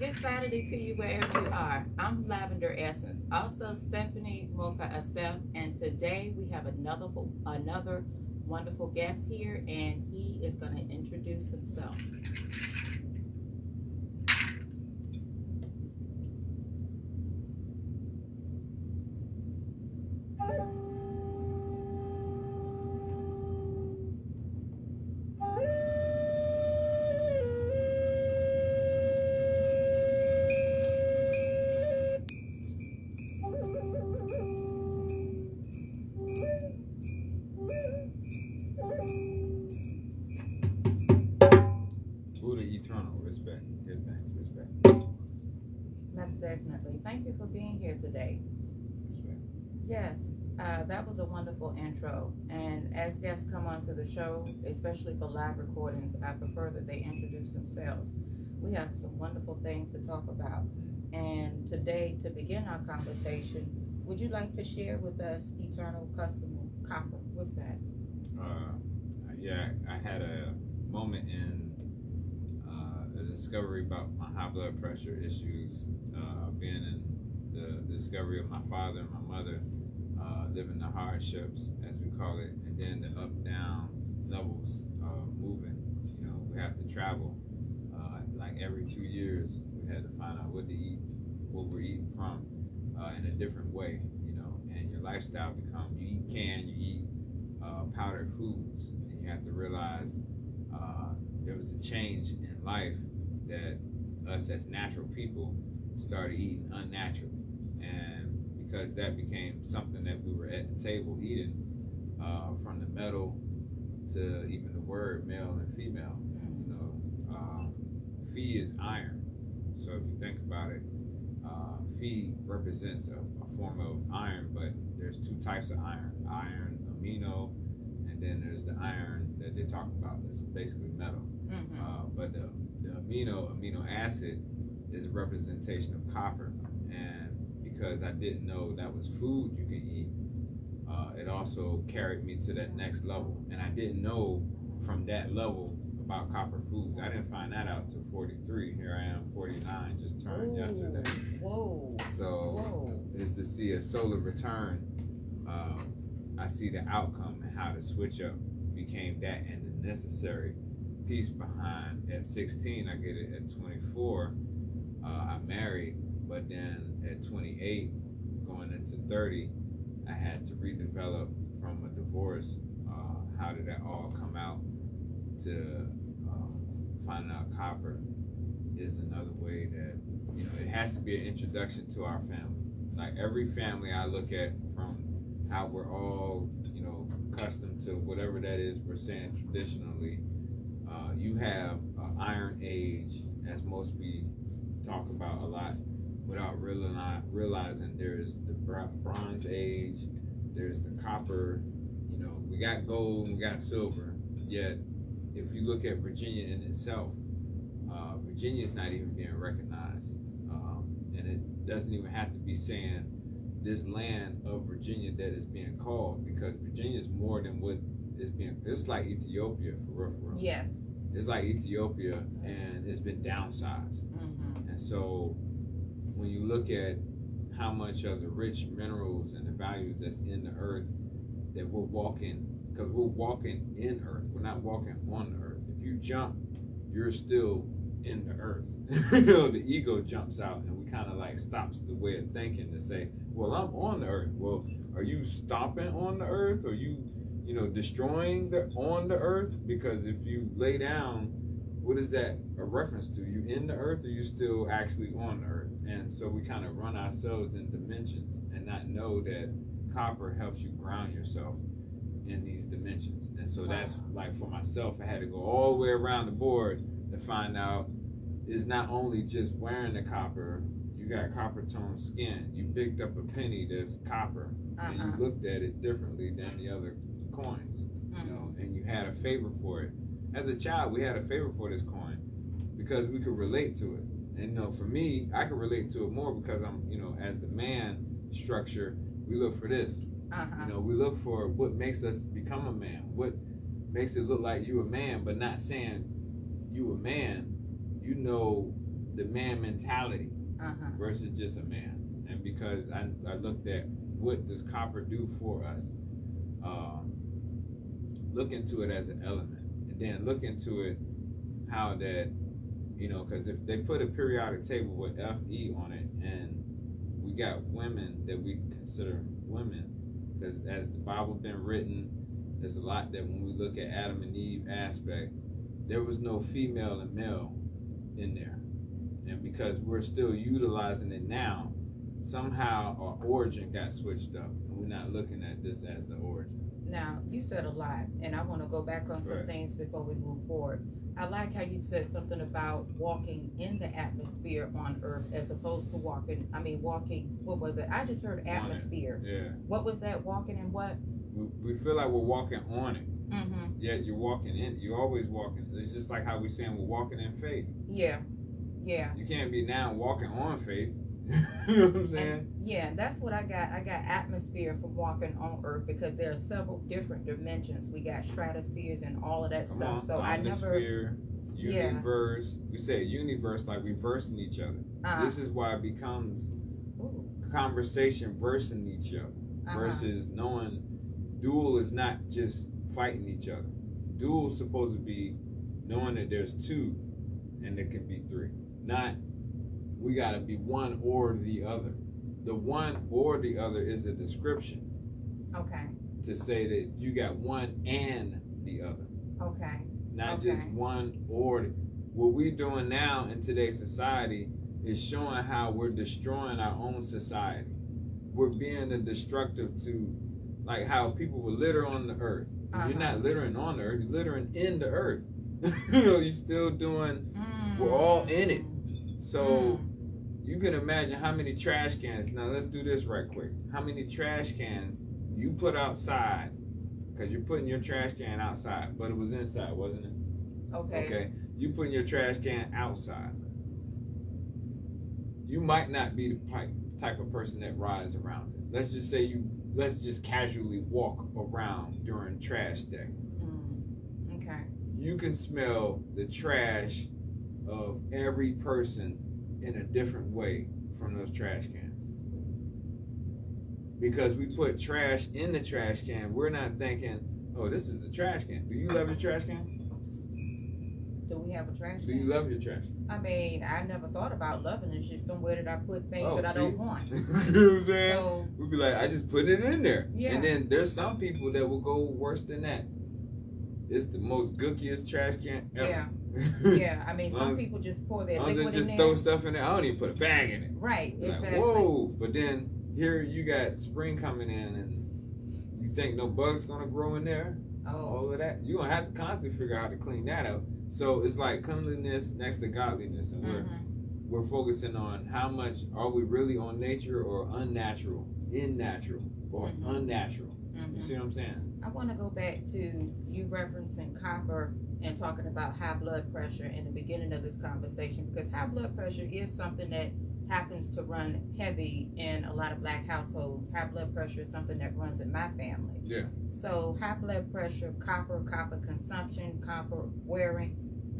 Good Saturday to you wherever you are. I'm Lavender Essence, also Stephanie Mocha Estef, and today we have another wonderful guest here, and he is going to introduce himself. Eternal respect. Good thanks, respect. Most definitely. Thank you for being here today. Respect. Yes, that was a wonderful intro. And as guests come onto the show, especially for live recordings, I prefer that they introduce themselves. We have some wonderful things to talk about. And today, to begin our conversation, would you like to share with us Eternal Kustom Kopper? What's that? Yeah, I had a moment in a discovery about my high blood pressure issues, being in the discovery of my father and my mother, living the hardships, as we call it, and then the up-down levels moving. You know, we have to travel. Like every 2 years, we had to find out what to eat, what we're eating from, in a different way. You know, and your lifestyle becomes you eat canned, you eat powdered foods, and you have to realize there was a change in life that us as natural people started eating unnaturally, and because that became something that we were at the table eating, from the metal to even the word male and female. You know, Fe is iron. So if you think about it, Fe represents a form of iron, but there's two types of iron: iron amino, and then there's the iron that they talk about that's basically metal. But the amino acid is a representation of copper, and because I didn't know that was food you can eat, it also carried me to that next level, and I didn't know from that level about copper foods. I didn't find that out till 43. Here I am, 49, just turned yesterday. Whoa. So it's to see a solar return. I see the outcome and how the switch up became that, and the necessary piece behind. At 16, I get it. At 24, I married, but then at 28, going into 30, I had to redevelop from a divorce. How did that all come out? To finding out copper is another way that, you know, it has to be an introduction to our family. Like every family I look at, from how we're all, you know, accustomed to whatever that is we're saying traditionally. You have Iron Age, as most we talk about a lot, without realizing there's the Bronze Age, there's the Copper. You know, we got gold, we got silver. Yet, if you look at Virginia in itself, Virginia is not even being recognized, and it doesn't even have to be saying this land of Virginia that is being called, because Virginia is more than what is being. It's like Ethiopia, for real. Yes. It's like Ethiopia, and it's been downsized. And so when you look at how much of the rich minerals and the values that's in the earth that we're walking, because we're walking in earth, we're not walking on the earth. If you jump, you're still in the earth. You know, the ego jumps out, and we kind of like stops the way of thinking to say, well, I'm on the earth. Well, are you stomping on the earth? Are you destroying on the earth? Because if you lay down, what is that a reference to? You in the earth, or you still actually on the earth? And so we kind of run ourselves in dimensions and not know that copper helps you ground yourself in these dimensions. And so that's like, for myself, I had to go all the way around the board to find out it's not only just wearing the copper. You got copper toned skin. You picked up a penny that's copper, and you looked at it differently than the other coins, you know, and you had a favor for it. As a child, we had a favor for this coin because we could relate to it. And, you know, for me, I could relate to it more because I'm, you know, as the man structure, we look for this. You know, we look for what makes us become a man, what makes it look like you a man, but not saying you a man. You know the man mentality Uh-huh. versus just a man. And because I looked at what does Kopper do for us, look into it as an element, and then look into it how that, you know, because if they put a periodic table with FE on it, and we got women that we consider women, because as the Bible been written, there's a lot that when we look at Adam and Eve aspect, there was no female and male in there. And because we're still utilizing it now, somehow our origin got switched up, and we're not looking at this as the origin. Now, you said a lot, and I want to go back on some things before we move forward. I like how you said something about walking in the atmosphere on Earth as opposed to walking, what was it? I just heard atmosphere. Yeah. What was that, walking in what? We feel like we're walking on it. Mm-hmm. Yet you're walking in. You're always walking. It's just like how we're saying we're walking in faith. Yeah. Yeah. You can't be now walking on faith. You know what I'm saying? And, yeah, that's what I got. I got atmosphere from walking on Earth because there are several different dimensions. We got stratospheres and all of that stuff. So I never. Universe. We say universe like we versing each other. This is why it becomes conversation versing each other versus knowing duel is not just fighting each other. Duel is supposed to be knowing that there's two and there can be three. Not we gotta be one or the other. The one or the other is a description. Okay. To say that you got one and the other. Okay. Not just one or. What we're doing now in today's society is showing how we're destroying our own society. We're being a destructive to, like how people will litter on the earth. You're not littering on the earth, you're littering in the earth. You know, you're still doing, we're all in it. So you can imagine how many trash cans. Now let's do this right quick. How many trash cans you put outside, because you're putting your trash can outside, but it was inside, wasn't it? Okay. Okay. You putting your trash can outside. You might not be the type of person that rides around it. Let's just say let's just casually walk around during trash day. Okay. You can smell the trash of every person in a different way from those trash cans. Because we put trash in the trash can, we're not thinking, oh, this is the trash can. Do you love your trash can? Do we have a trash can? Do you love your trash can? I mean, I never thought about loving it. It's just somewhere that I put things that I don't want. You know what I'm saying? So, we'd be like, I just put it in there. Yeah. And then there's some people that will go worse than that. It's the most gookiest trash can ever. Yeah. Yeah, I mean, some people just pour their liquid in just there. throw stuff in there. I don't even put a bag in it. Right, Like, exactly. whoa, but then here you got spring coming in, and you think no bugs gonna grow in there? All of that, you're gonna have to constantly figure out how to clean that up. So it's like cleanliness next to godliness, and we're focusing on how much are we really on nature or unnatural, or unnatural. You see what I'm saying? I want to go back to you referencing Kopper and talking about high blood pressure in the beginning of this conversation, because high blood pressure is something that happens to run heavy in a lot of black households. High blood pressure is something that runs in my family. Yeah. So high blood pressure, copper consumption, copper wearing,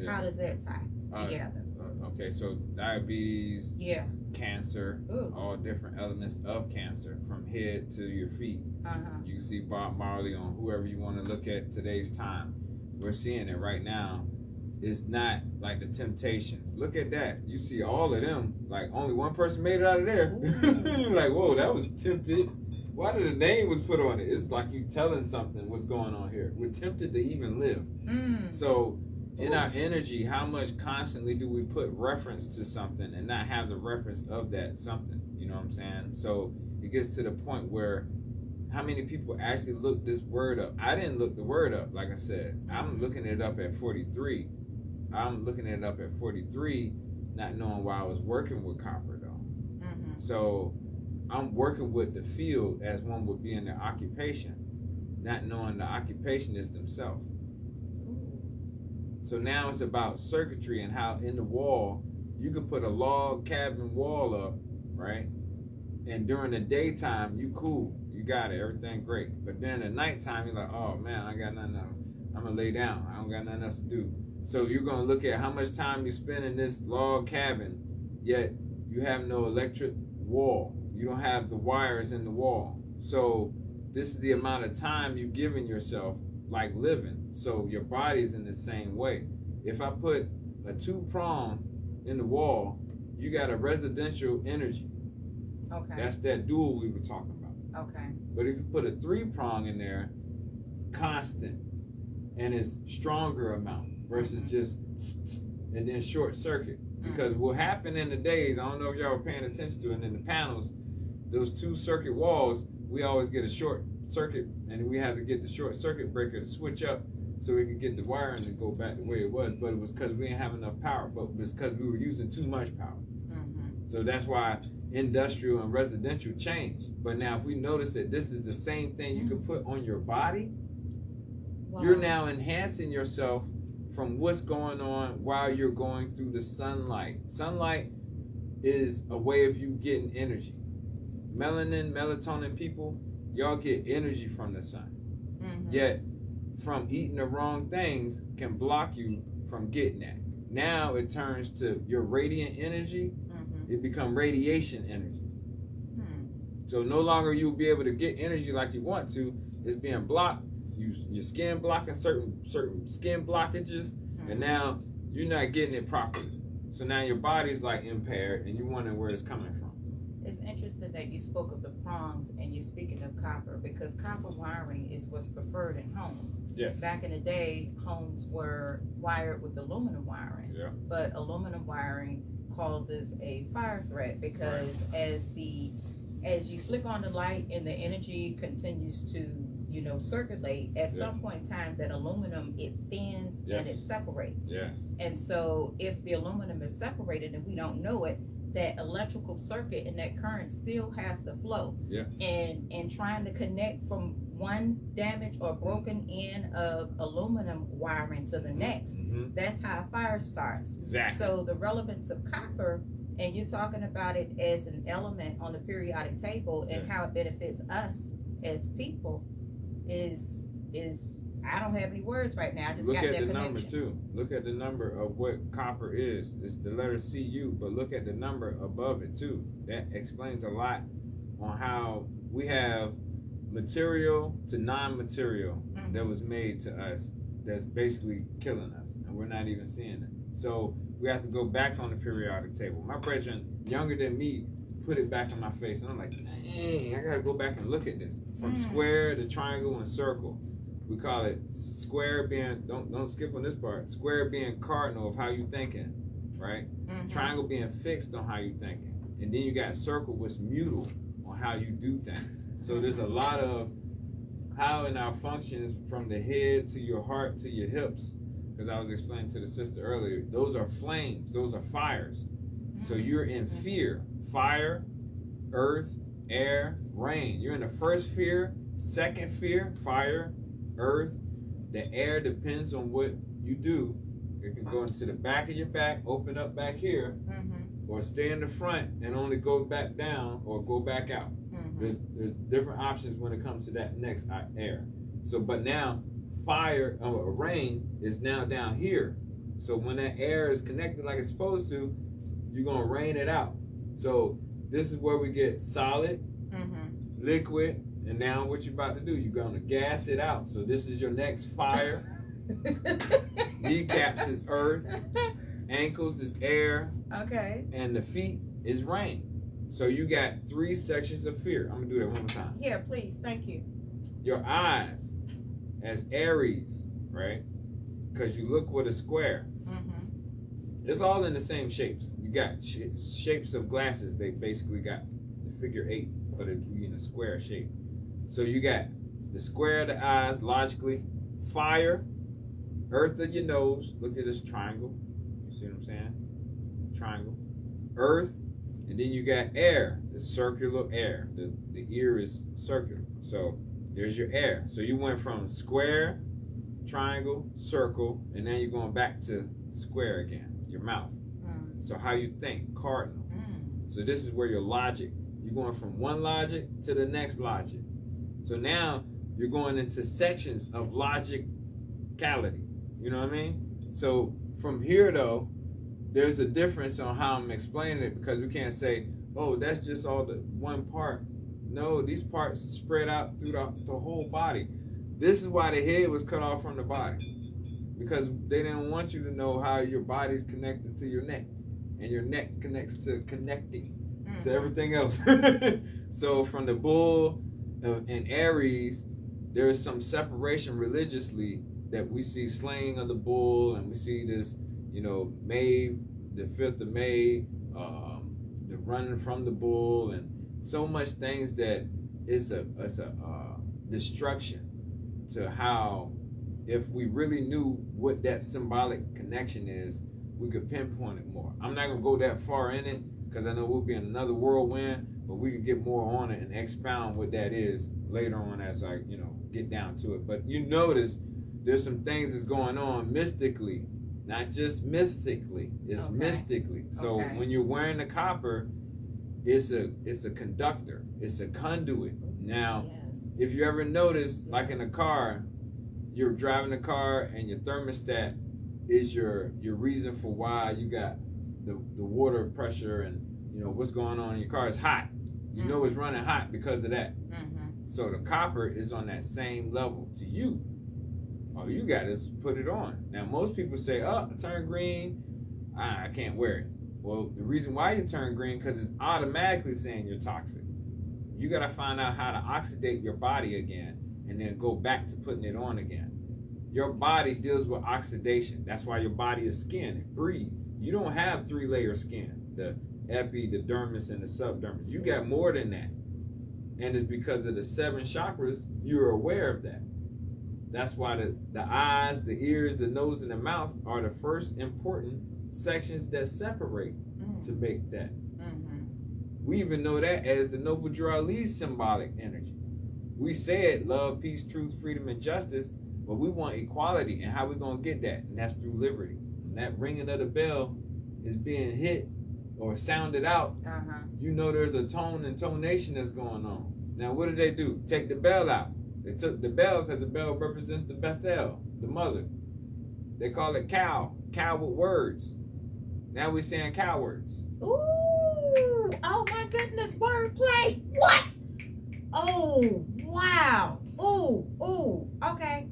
how does that tie together? Okay, so diabetes, cancer, all different elements of cancer, from head to your feet. You see Bob Marley on whoever you want to look at today's time. We're seeing it right now. It's not like the Temptations. Look at that. You see all of them. Like only one person made it out of there. You're like, whoa, that was tempted. Why did the name was put on it? It's like you telling something what's going on here. We're tempted to even live. So in our energy, how much constantly do we put reference to something and not have the reference of that something? You know what I'm saying? So it gets to the point where how many people actually look this word up? I didn't look the word up, like I said. I'm looking it up at 43. I'm looking it up at 43, not knowing why I was working with Kopper, though. So I'm working with the field as one would be in their occupation, not knowing the occupation is themselves. So now it's about circuitry and how in the wall, you could put a log cabin wall up, right? And during the daytime, you cool. You got it. Everything great. But then at nighttime, you're like, oh, man, I got nothing else. I'm going to lay down. I don't got nothing else to do. So you're going to look at how much time you spend in this log cabin, yet you have no electric wall. You don't have the wires in the wall. So this is the amount of time you've given yourself, like living. So your body's in the same way. If I put a 2-prong in the wall, you got a residential energy. Okay. That's that dual we were talking about. Okay. But if you put a 3-prong in there, constant, and it's stronger amount versus just and then short circuit. Because what happened in the days, I don't know if y'all were paying attention to it, in the panels, those 2 circuit walls, we always get a short circuit, and we had to get the short circuit breaker to switch up so we could get the wiring to go back the way it was. But it was because we didn't have enough power, but it was because we were using too much power. So that's why industrial and residential changed. But now if we notice that this is the same thing you can put on your body, you're now enhancing yourself from what's going on while you're going through the sunlight. Sunlight is a way of you getting energy. Melatonin people, y'all get energy from the sun. Yet from eating the wrong things can block you from getting that. Now it turns to your radiant energy. It become radiation energy. So no longer you'll be able to get energy like you want to. It's being blocked. Your skin blocking certain skin blockages, and now you're not getting it properly. So now your body's like impaired, and you're wondering where it's coming from. It's interesting that you spoke of the prongs and you're speaking of copper, because copper wiring is what's preferred in homes. Yes. Back in the day, homes were wired with aluminum wiring. Yeah. But aluminum wiring causes a fire threat because as you flick on the light and the energy continues to circulate, at some point in time that aluminum, it thins and it separates. Yes. And so if the aluminum is separated and we don't know it, that electrical circuit and that current still has to flow. Yeah. And trying to connect from one damaged or broken end of aluminum wiring to the next, that's how a fire starts. Exactly. So the relevance of copper, and you're talking about it as an element on the periodic table and how it benefits us as people is I don't have any words right now. I just look got at that the connection. number too. Look at the number of what copper is. It's the letter CU, but look at the number above it too. That explains a lot on how we have material to non-material that was made to us that's basically killing us, and we're not even seeing it. So we have to go back on the periodic table. My brethren, younger than me, put it back in my face, and I'm like, dang, I gotta go back and look at this. From square to triangle and circle. We call it square being, don't skip on this part, square being cardinal of how you thinking, right? Triangle being fixed on how you thinking. And then you got circle, which mutal on how you do things. So there's a lot of how in our functions from the head to your heart to your hips, because I was explaining to the sister earlier, those are flames, those are fires. So you're in fear, fire, earth, air, rain. You're in the first fear, second fear, fire, earth. The air depends on what you do. It can go into the back of your back, open up back here, or stay in the front and only go back down or go back out. There's different options when it comes to that next air. So, but now fire or rain is now down here. So when that air is connected like it's supposed to, you're gonna rain it out. So this is where we get solid, liquid, and now what you're about to do, you're gonna gas it out. So this is your next fire. Kneecaps is earth, ankles is air, and the feet is rain. So you got 3 sections of fear. I'm gonna do that one more time. Yeah, please, thank you. Your eyes as Aries, right? Because you look with a square. It's all in the same shapes. You got shapes of glasses. They basically got the figure 8, but it's in a square shape. So you got the square of the eyes, logically, fire, earth of your nose. Look at this triangle. You see what I'm saying? Triangle. Earth, and then you got air, the circular air. The ear is circular. So there's your air. So you went from square, triangle, circle, and then you're going back to square again. Your mouth. So how you think, cardinal. So this is where your logic, you're going from one logic to the next logic. So now you're going into sections of logicality. You know what I mean? So from here though, there's a difference on how I'm explaining it, because we can't say, oh, that's just all the one part. No, these parts spread out through the whole body. This is why the head was cut off from the body, because they didn't want you to know how your body's connected to your neck, and your neck connects to connecting to everything else. So from the bull and Aries, there is some separation religiously that we see slaying of the bull, and we see this, May, the 5th of May, the running from the bull, and so much things that it's a destruction to how, if we really knew what that symbolic connection is, we could pinpoint it more. I'm not gonna go that far in it because I know we'll be in another whirlwind, but we could get more on it and expound what that is later on as I, get down to it. But you notice there's some things that's going on mystically, not just mythically. It's mystically. So when you're wearing the copper, it's a conductor. It's a conduit. Now, if you ever notice, like in a car, you're driving the car and your thermostat is your reason for why you got the water pressure and what's going on in your car is hot. You know it's running hot because of that. So the copper is on that same level to you. All you got is put it on. Now most people say, oh, I turn green, I can't wear it. Well, the reason why you turn green, because it's automatically saying you're toxic. You got to find out how to oxidate your body again and then go back to putting it on again. Your body deals with oxidation. That's why your body is skin. It breathes. You don't have 3-layer skin, the epi, the dermis, and the subdermis. You got more than that. And it's because of the 7 chakras, you're aware of that. That's why the eyes, the ears, the nose, and the mouth are the first important sections that separate to make that. We even know that as the Noble Drew Ali's symbolic energy. We said love, peace, truth, freedom, and justice, but we want equality. And how we going to get that? And that's through liberty. When that ringing of the bell is being hit or sounded out, you know there's a tone and tonation that's going on. Now, what did they do? Take the bell out. They took the bell because the bell represents the Bethel, the mother. They call it cow with words. Now we're saying cowards. Ooh, oh my goodness, wordplay. What? Oh, wow. Ooh, okay.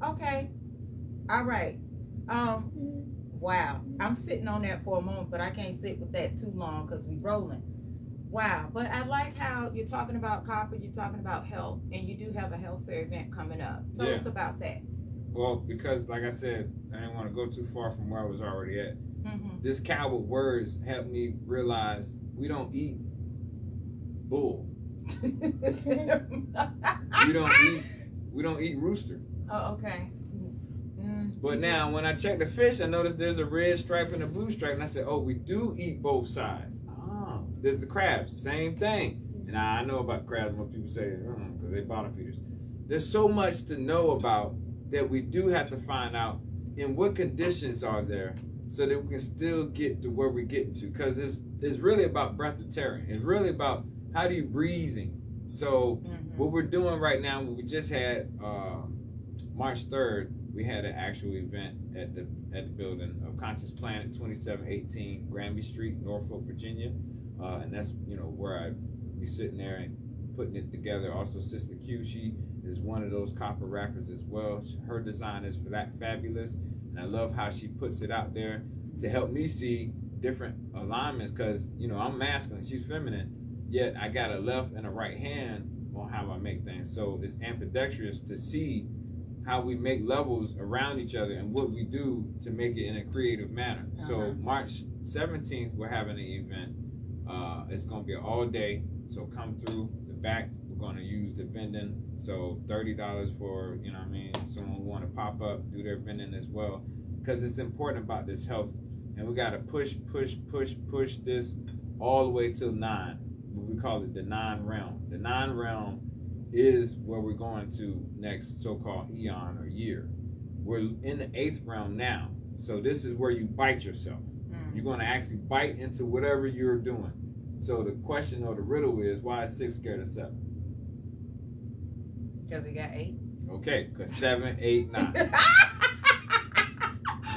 All right. Wow. I'm sitting on that for a moment, but I can't sit with that too long because we rolling. Wow. But I like how you're talking about copper, you're talking about health, and you do have a health fair event coming up. Tell us about that. Well, because like I said, I didn't want to go too far from where I was already at. This cow with words helped me realize we don't eat bull. we don't eat rooster. Oh, okay. But now when I check the fish, I noticed there's a red stripe and a blue stripe, and I said, oh, we do eat both sides. There's the crabs, same thing. And I know about crabs. Most people say because they bottom feeders. There's so much to know about that we do have to find out in what conditions are there so that we can still get to where we're getting to. Because it's really about breatharian. It's really about how do you breathing. So what we're doing right now, we just had March 3rd, we had an actual event at the building of Conscious Planet, 2718 Granby St, Norfolk, Virginia. And that's where I be sitting there and putting it together. Also, Sister Q, she is one of those copper rappers as well. Her design is fabulous, and I love how she puts it out there to help me see different alignments. Because I'm masculine, she's feminine, yet I got a left and a right hand on how I make things. So it's ambidextrous to see how we make levels around each other and what we do to make it in a creative manner. So March 17th, we're having an event. It's going to be all day, so come through the back. We're going to use the vending, so $30 for, someone who want to pop up, do their vending as well, because it's important about this health, and we got to push this all the way till 9. We call it the 9 realm. The 9 realm is where we're going to next, so-called eon or year. We're in the 8th realm now, so this is where you bite yourself. You're going to actually bite into whatever you're doing. So the question or the riddle is, why is 6 scared of 7? Because we got 8. Okay, because 7, 8, 9.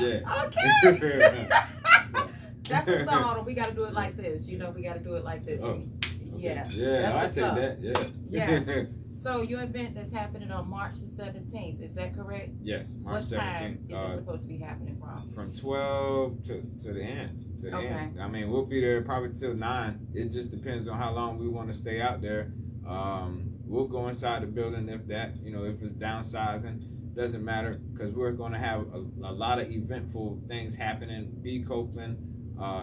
Yeah. Okay. That's the song. We got to do it like this. You know, we got to do it like this. Oh. Yeah. Yeah, I say that. Yeah. Yeah. So your event that's happening on March the 17th, is that correct? Yes, March 17th. What time is it supposed to be happening from? From 12 to the end. To the Okay. end. I mean, we'll be there probably till 9. It just depends on how long we want to stay out there. We'll go inside the building if that, you know, if it's downsizing. Doesn't matter, because we're going to have a lot of eventful things happening. B. Copeland,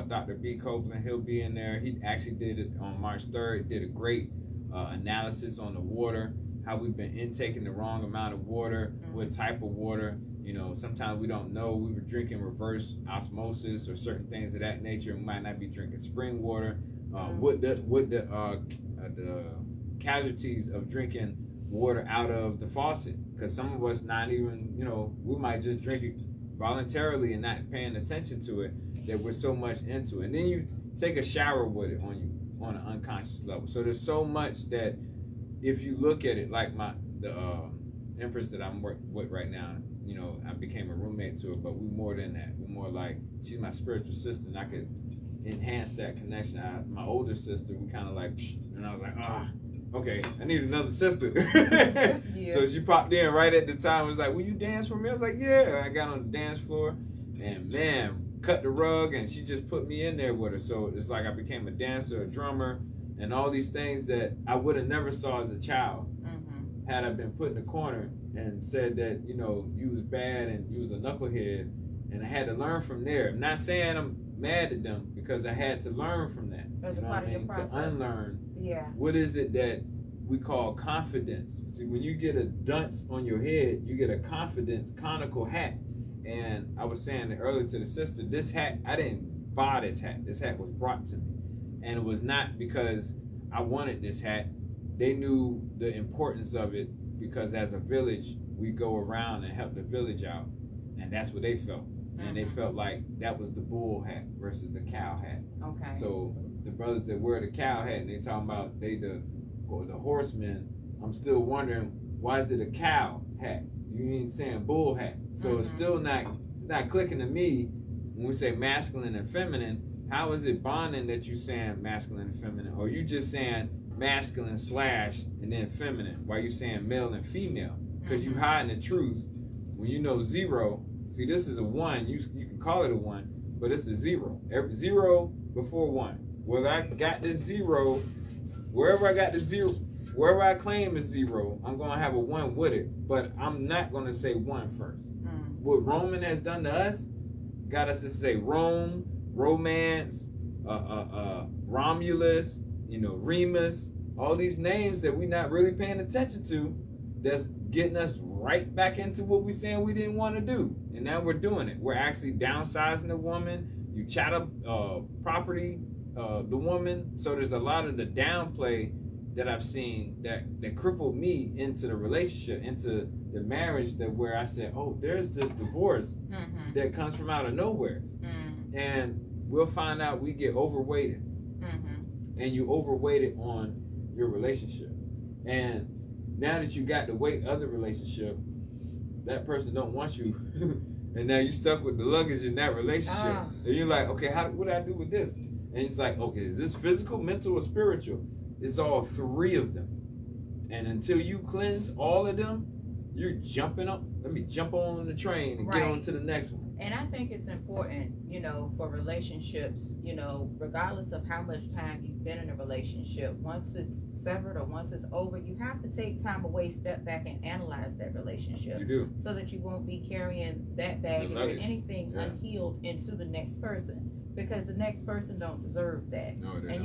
Dr. B. Copeland, he'll be in there. He actually did it on March 3rd, did a great analysis on the water, how we've been intaking the wrong amount of water, what type of water. You know, sometimes we don't know. We were drinking reverse osmosis or certain things of that nature. We might not be drinking spring water. What the casualties of drinking water out of the faucet, because some of us not even, you know, we might just drink it voluntarily and not paying attention to it, that we're so much into it. And then you take a shower with it on you on an unconscious level. So there's so much that if you look at it, like the empress that I'm working with right now, you know, I became a roommate to her, but we're more than that. We're more like, she's my spiritual sister, and I could enhance that connection. My older sister, we kind of like, and I was like, okay, I need another sister. Yeah. So she popped in right at the time. Was like, will you dance for me? I was like, yeah. I got on the dance floor, and man, cut the rug, and she just put me in there with her. So it's like I became a dancer, a drummer, and all these things that I would have never saw as a child had I been put in the corner and said that, you know, you was bad and you was a knucklehead, and I had to learn from there. I'm not saying I'm mad at them, because I had to learn from that. As a part of your process. To unlearn. Yeah. What is it that we call confidence? See, when you get a dunce on your head, you get a confidence conical hat. And I was saying that earlier to the sister, this hat, I didn't buy this hat. This hat was brought to me. And it was not because I wanted this hat. They knew the importance of it, because as a village, we go around and help the village out. And that's what they felt. And they felt like that was the bull hat versus the cow hat. Okay. So the brothers that wear the cow hat, and they talking about the horsemen, I'm still wondering, why is it a cow hat? You ain't saying bull hat. So it's still not clicking to me when we say masculine and feminine. How is it bonding that you saying masculine and feminine? Or you just saying masculine / and then feminine? Why you saying male and female? Because you hiding the truth when you know 0. See, this is a 1. You can call it a 1, but it's a 0. 0 before 1. Whether I got this 0, wherever I got the 0, wherever I claim is 0, I'm gonna have a 1 with it. But I'm not gonna say 1 first. What Roman has done to us got us to say Rome, romance, Romulus, you know, Remus, all these names that we're not really paying attention to, that's getting us right back into what we're saying we didn't want to do. And now we're doing it. We're actually downsizing the woman. You chat up property, the woman. So there's a lot of the downplay that I've seen that crippled me into the relationship, into the marriage, that where I said, oh, there's this divorce that comes from out of nowhere. And we'll find out we get overweighted. And you overweighted on your relationship. And now that you got the weight of the relationship, that person don't want you. And now you stuck with the luggage in that relationship. And you're like, okay, what do I do with this? And it's like, okay, is this physical, mental, or spiritual? It's all 3 of them. And until you cleanse all of them, you're jumping up. Let me jump on the train and get on to the next one. And I think it's important, you know, for relationships, you know, regardless of how much time you've been in a relationship, once it's severed or once it's over, you have to take time away, step back, and analyze that relationship. You do. So that you won't be carrying that baggage or anything unhealed into the next person. Because the next person don't deserve that. No, and don't.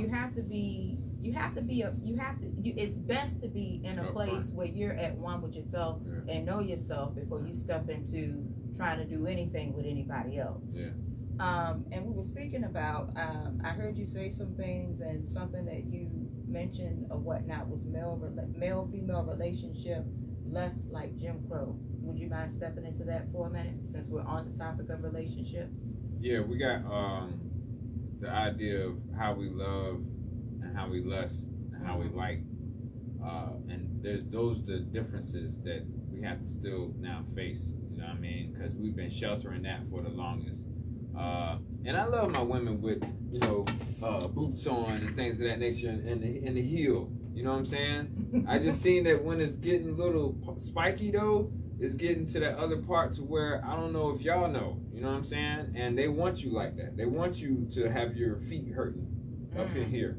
It's best to be in a place where you're at one with yourself and know yourself before you step into trying to do anything with anybody else. And we were speaking about, I heard you say some things, and something that you mentioned or whatnot was male-female relationship, less like Jim Crow. Would you mind stepping into that for a minute, since we're on the topic of relationships? Yeah, we got the idea of how we love and how we lust and how we like, and those the differences that we have to still now face. You know what I mean? Because we've been sheltering that for the longest. And I love my women with, boots on and things of that nature and the heel. You know what I'm saying? I just seen that when it's getting a little spiky though, it's getting to that other part to where I don't know if y'all know. You know what I'm saying? And they want you like that. They want you to have your feet hurting up in here,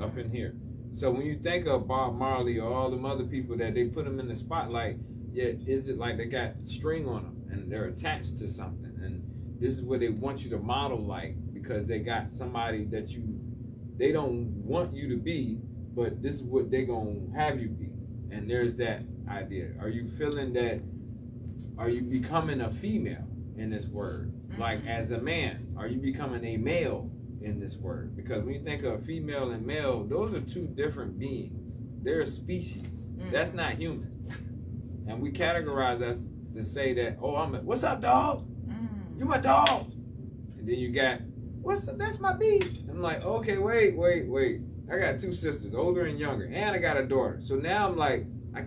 up in here. So when you think of Bob Marley or all them other people that they put them in the spotlight, yeah, is it like they got string on them and they're attached to something? And this is what they want you to model like, because they got somebody that they don't want you to be, but this is what they gonna have you be. And there's that idea. Are you feeling that? Are you becoming a female in this word? Like as a man, are you becoming a male in this word? Because when you think of female and male, those are two different beings. They're a species. That's not human. And we categorize us to say that, what's up, dog? You my dog. And then you got, that's my bee. I'm like, okay, wait. I got two sisters, older and younger, and I got a daughter. So now I'm like, I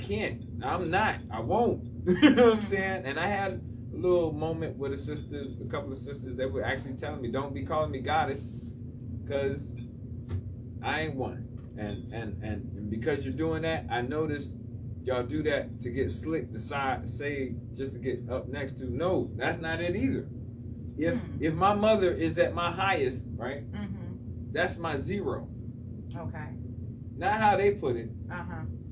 won't. You know what I'm saying? And I had a little moment with a couple of sisters that were actually telling me, don't be calling me goddess, because I ain't one. And because you're doing that, I noticed y'all do that to get slick, decide to say just to get up next to. No, that's not it either. If my mother is at my highest, right? That's my zero. Okay. Not how they put it.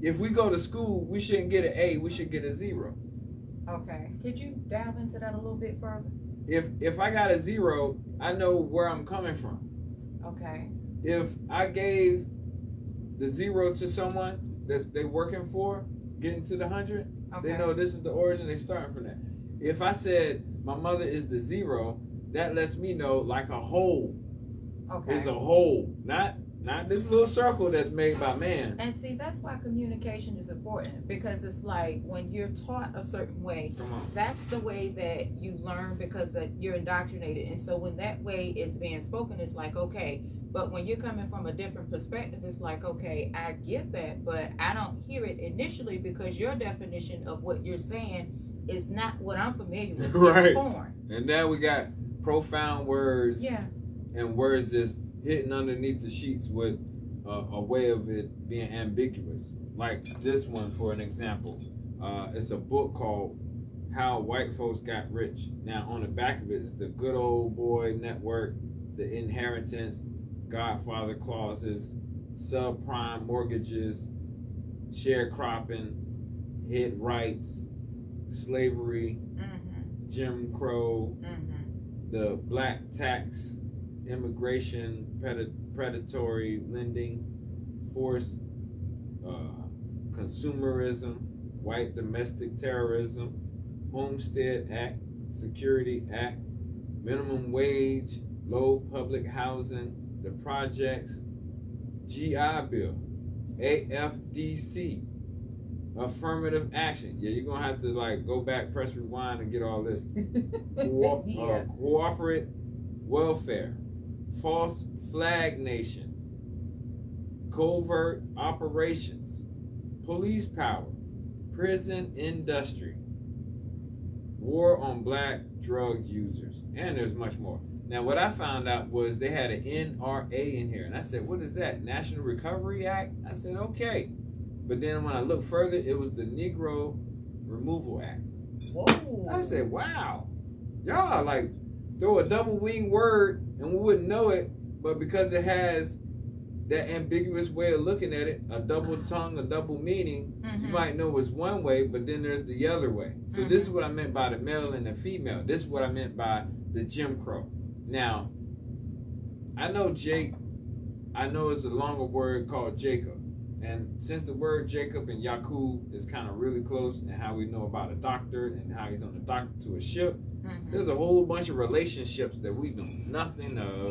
If we go to school, we shouldn't get an A, we should get a 0. Okay. Could you delve into that a little bit further? If I got a 0, I know where I'm coming from. Okay. If I gave the 0 to someone that they working for, getting to the 100, they know this is the origin, they starting from that. If I said my mother is the 0, that lets me know like a whole. Okay. Is a whole, not this little circle that's made by man. And see, that's why communication is important, because it's like when you're taught a certain way, that's the way that you learn, because you're indoctrinated. And so when that way is being spoken, it's like, okay. But when you're coming from a different perspective, it's like, okay, I get that, but I don't hear it initially because your definition of what you're saying is not what I'm familiar with. Right. It's foreign. And now we got profound words. Yeah. And words just hitting underneath the sheets with a way of it being ambiguous. Like this one, for an example. It's a book called How White Folks Got Rich. Now, on the back of it is the Good Old Boy Network, the inheritance, Godfather clauses, subprime mortgages, sharecropping, head rights, slavery, Jim Crow, the black tax, immigration, predatory lending, forced consumerism, white domestic terrorism, Homestead Act, Security Act, minimum wage, low public housing, the projects, GI Bill, AFDC, affirmative action. Yeah, you're gonna have to like go back, press rewind, and get all this. Corporate welfare, false flag nation, covert operations, police power, prison industry, war on black drug users, and there's much more. Now, what I found out was they had an NRA in here, and I said, what is that? National Recovery Act? I said, okay. But then when I looked further, it was the Negro Removal Act. Whoa. I said, wow. Y'all like throw a double wing word and we wouldn't know it, but because it has that ambiguous way of looking at it, a double tongue, a double meaning, you might know it's one way, but then there's the other way. So this is what I meant by the male and the female. This is what I meant by the Jim Crow. Now, I know it's a longer word called Jacob. And since the word Jacob and Yakub is kind of really close, and how we know about a doctor and how he's on the doctor to a ship, there's a whole bunch of relationships that we know nothing of,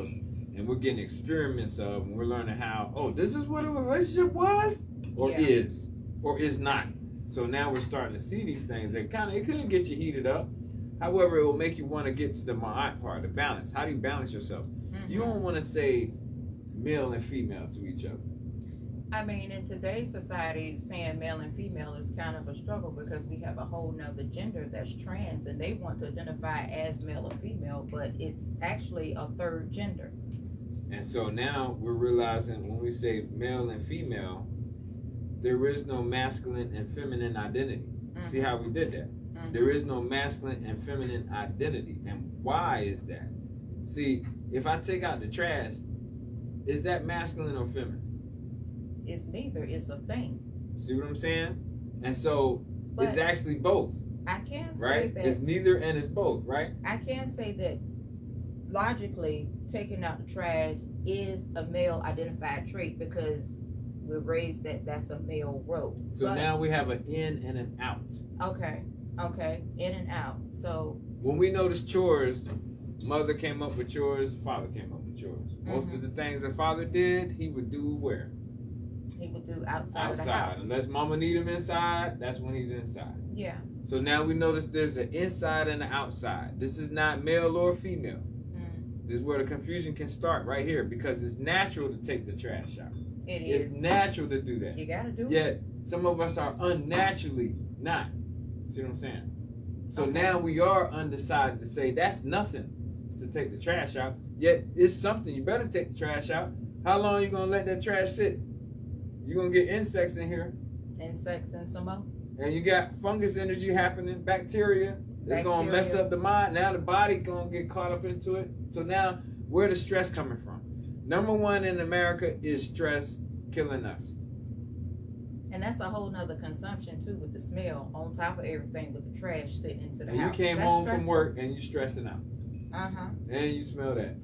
and we're getting experiments of, and we're learning how, this is what a relationship was, or is not. So now we're starting to see these things that it could get you heated up. However, it will make you want to get to the ma'at part, the balance. How do you balance yourself? You don't want to say male and female to each other. I mean, in today's society, saying male and female is kind of a struggle because we have a whole nother gender that's trans and they want to identify as male or female, but it's actually a third gender. And so now we're realizing when we say male and female, there is no masculine and feminine identity. Mm-hmm. See how we did that? Mm-hmm. There is no masculine and feminine identity. And why is that? See, if I take out the trash, is that masculine or feminine? It's neither. It's a thing. See what I'm saying? And so but it's actually both. I can't right? say that. It's neither and it's both, right? I can say that logically, taking out the trash is a male identified trait because we're raised that that's a male role. So but, now we have an in and an out. Okay, in and out. So when we notice chores, mother came up with chores, father came up with chores. Most of the things that father did, he would do where? He would do outside of the house. Unless mama need him inside, that's when he's inside. Yeah. So now we notice there's an inside and an outside. This is not male or female. This is where the confusion can start right here because it's natural to take the trash out. It is. It's natural to do that. You gotta do it. Yet some of us are unnaturally not. See what I'm saying? So now we are undecided to say that's nothing to take the trash out. Yet it's something. You better take the trash out. How long are you gonna let that trash sit? You're gonna get insects in here. Insects and some more. And you got fungus energy happening, bacteria. It's gonna mess up the mind. Now the body gonna get caught up into it. So now, where the stress coming from? Number one in America is stress killing us. And that's a whole nother consumption too, with the smell on top of everything, with the trash sitting into the house. You came home from work and you stressing out. And you smell that.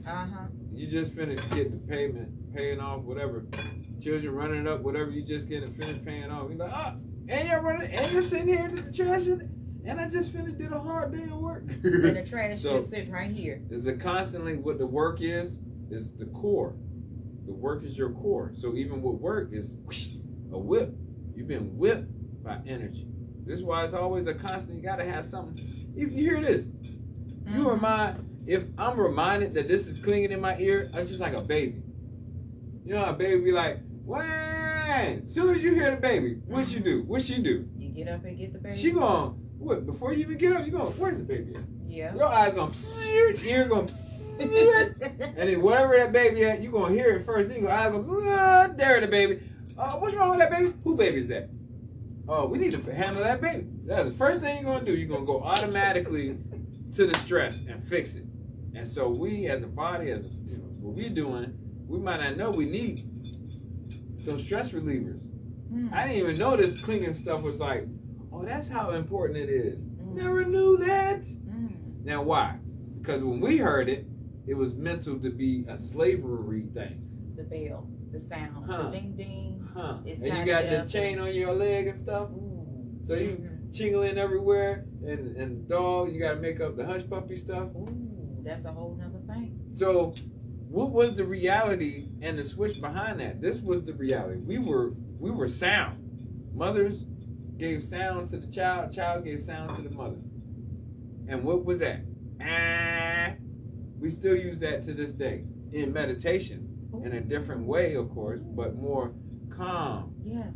You just finished getting the paying off whatever. Children running up, whatever you just getting finished paying off. You're like, oh, and you're running, and you're sitting here in the trash, and I just did a hard day of work. And the trash just sitting right here. It's constantly what the work is the core. The work is your core. So even with work is a whip. You've been whipped by energy. This is why it's always a constant. You gotta have something. You hear this? You remind. If I'm reminded that this is clinging in my ear, I'm just like a baby. You know how a baby be like, "Wah!" As soon as you hear the baby, what you do? What she do? You get up and get the baby. She going, what? Before you even get up, you going, where's the baby at? Yeah. Your eyes going, ear going, and then wherever that baby at, you gonna hear it first. Then your eyes going, there the baby. What's wrong with that baby? Who baby is that? Oh, we need to handle that baby. That's the first thing you're gonna do. You're gonna go automatically to the stress and fix it. And so we, as a body, what we're doing, we might not know we need some stress relievers. I didn't even know this clinging stuff was like, oh, that's how important it is. Never knew that. Now why? Because when we heard it, it was mental to be a slavery thing. The bell, the sound, the ding ding. And you got the chain on your leg and stuff. So you jingling everywhere, and the dog, you got to make up the hush puppy stuff. That's a whole nother thing. So what was the reality and the switch behind that? This was the reality. We were sound. Mothers gave sound to the child gave sound to the mother. And what was that? We still use that to this day in meditation. In a different way, of course, but more calm. Yes.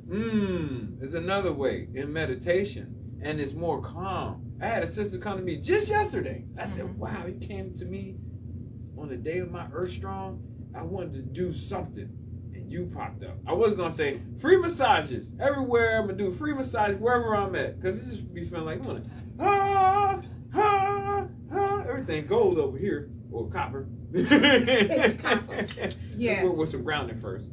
It's another way in meditation, and it's more calm. I had a sister come to me just yesterday. I said, wow, you came to me on the day of my Earth Strong. I wanted to do something, and you popped up. I was going to say free massages everywhere. I'm going to do free massages wherever I'm at, because it just be feeling like, everything gold over here, or copper. Yes. With some grounding first.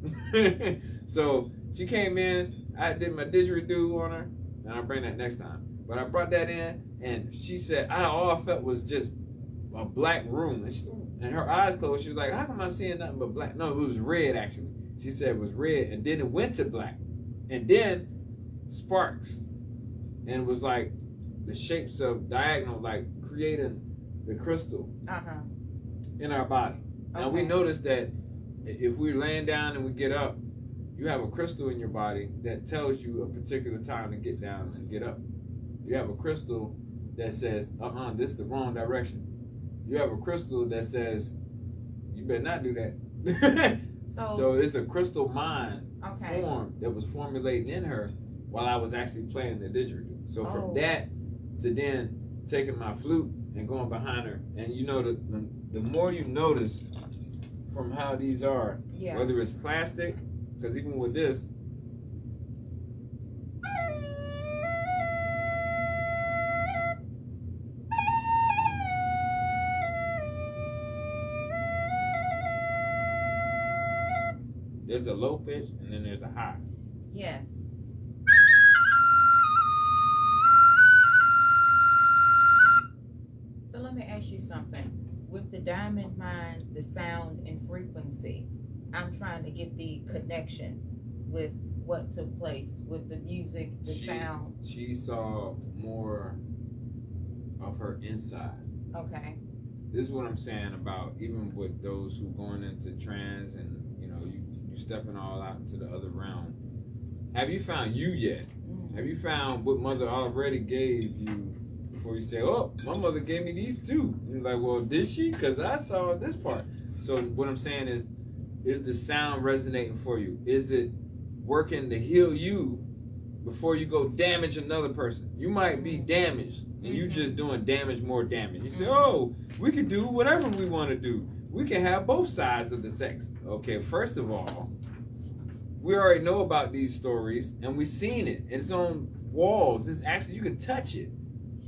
So she came in, I did my didgeridoo on her, and I'll bring that next time. But I brought that in, and she said, all I felt was just a black room. And her eyes closed. She was like, how come I'm seeing nothing but black? No, it was red, actually. She said it was red, and then it went to black. And then sparks. And it was like the shapes of diagonal, like creating the crystal in our body. Now we noticed that if we're laying down and we get up, you have a crystal in your body that tells you a particular time to get down and get up. You have a crystal that says, this is the wrong direction. You have a crystal that says, you better not do that. So it's a crystal mind okay. form that was formulating in her while I was actually playing the didgeridoo. So from that to then taking my flute and going behind her, and you know, the more you notice from how these are, whether it's plastic, because even with this, there's a low pitch and then there's a high. Yes. So let me ask you something. With the diamond mind, the sound and frequency, I'm trying to get the connection with what took place with the music, the sound. She saw more of her inside. Okay. This is what I'm saying about even with those who going into trance and you stepping all out into the other realm. Have you found you yet? Have you found what mother already gave you before you say, oh, my mother gave me these too? And you're like, well, did she? Because I saw this part. So what I'm saying is the sound resonating for you? Is it working to heal you before you go damage another person? You might be damaged and you just doing more damage. You say, oh, we can do whatever we want to do. We can have both sides of the sex. Okay, first of all, we already know about these stories and we've seen it. It's on walls. It's actually, you can touch it.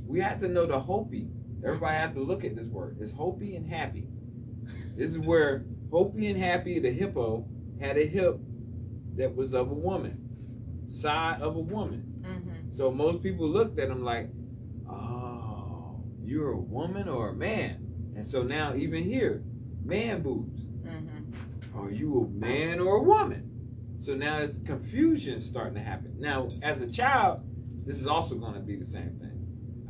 We have to know the Hopi. Everybody have to look at this word. It's Hopi and happy. This is where Hopi and happy, the hippo, had a hip that was of a woman, side of a woman. So most people looked at him like, oh, you're a woman or a man? And so now even here, man boobs. Are you a man or a woman? So now it's confusion starting to happen. Now, as a child, this is also going to be the same thing.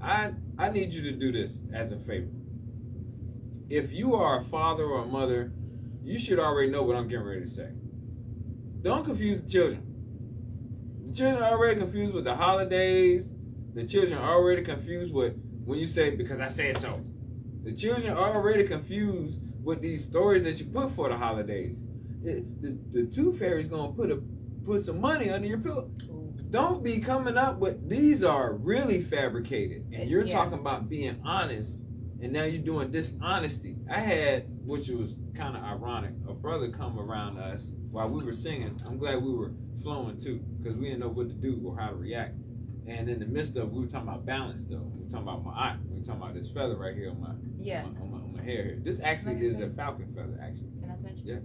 I need you to do this as a favor. If you are a father or a mother, you should already know what I'm getting ready to say. Don't confuse the children. The children are already confused with the holidays. The children are already confused with when you say, because I said so. The children are already confused with these stories that you put for the holidays. The tooth fairy's going to put some money under your pillow. Don't be coming up with, these are really fabricated. And you're talking about being honest, and now you're doing dishonesty. I had, which was kind of ironic, a brother come around us while we were singing. I'm glad we were flowing too, because we didn't know what to do or how to react. And in the midst of, we were talking about balance though. We were talking about my eye. We were talking about this feather right here on my hair here. This actually is a falcon feather, actually. Can I touch it? Yeah.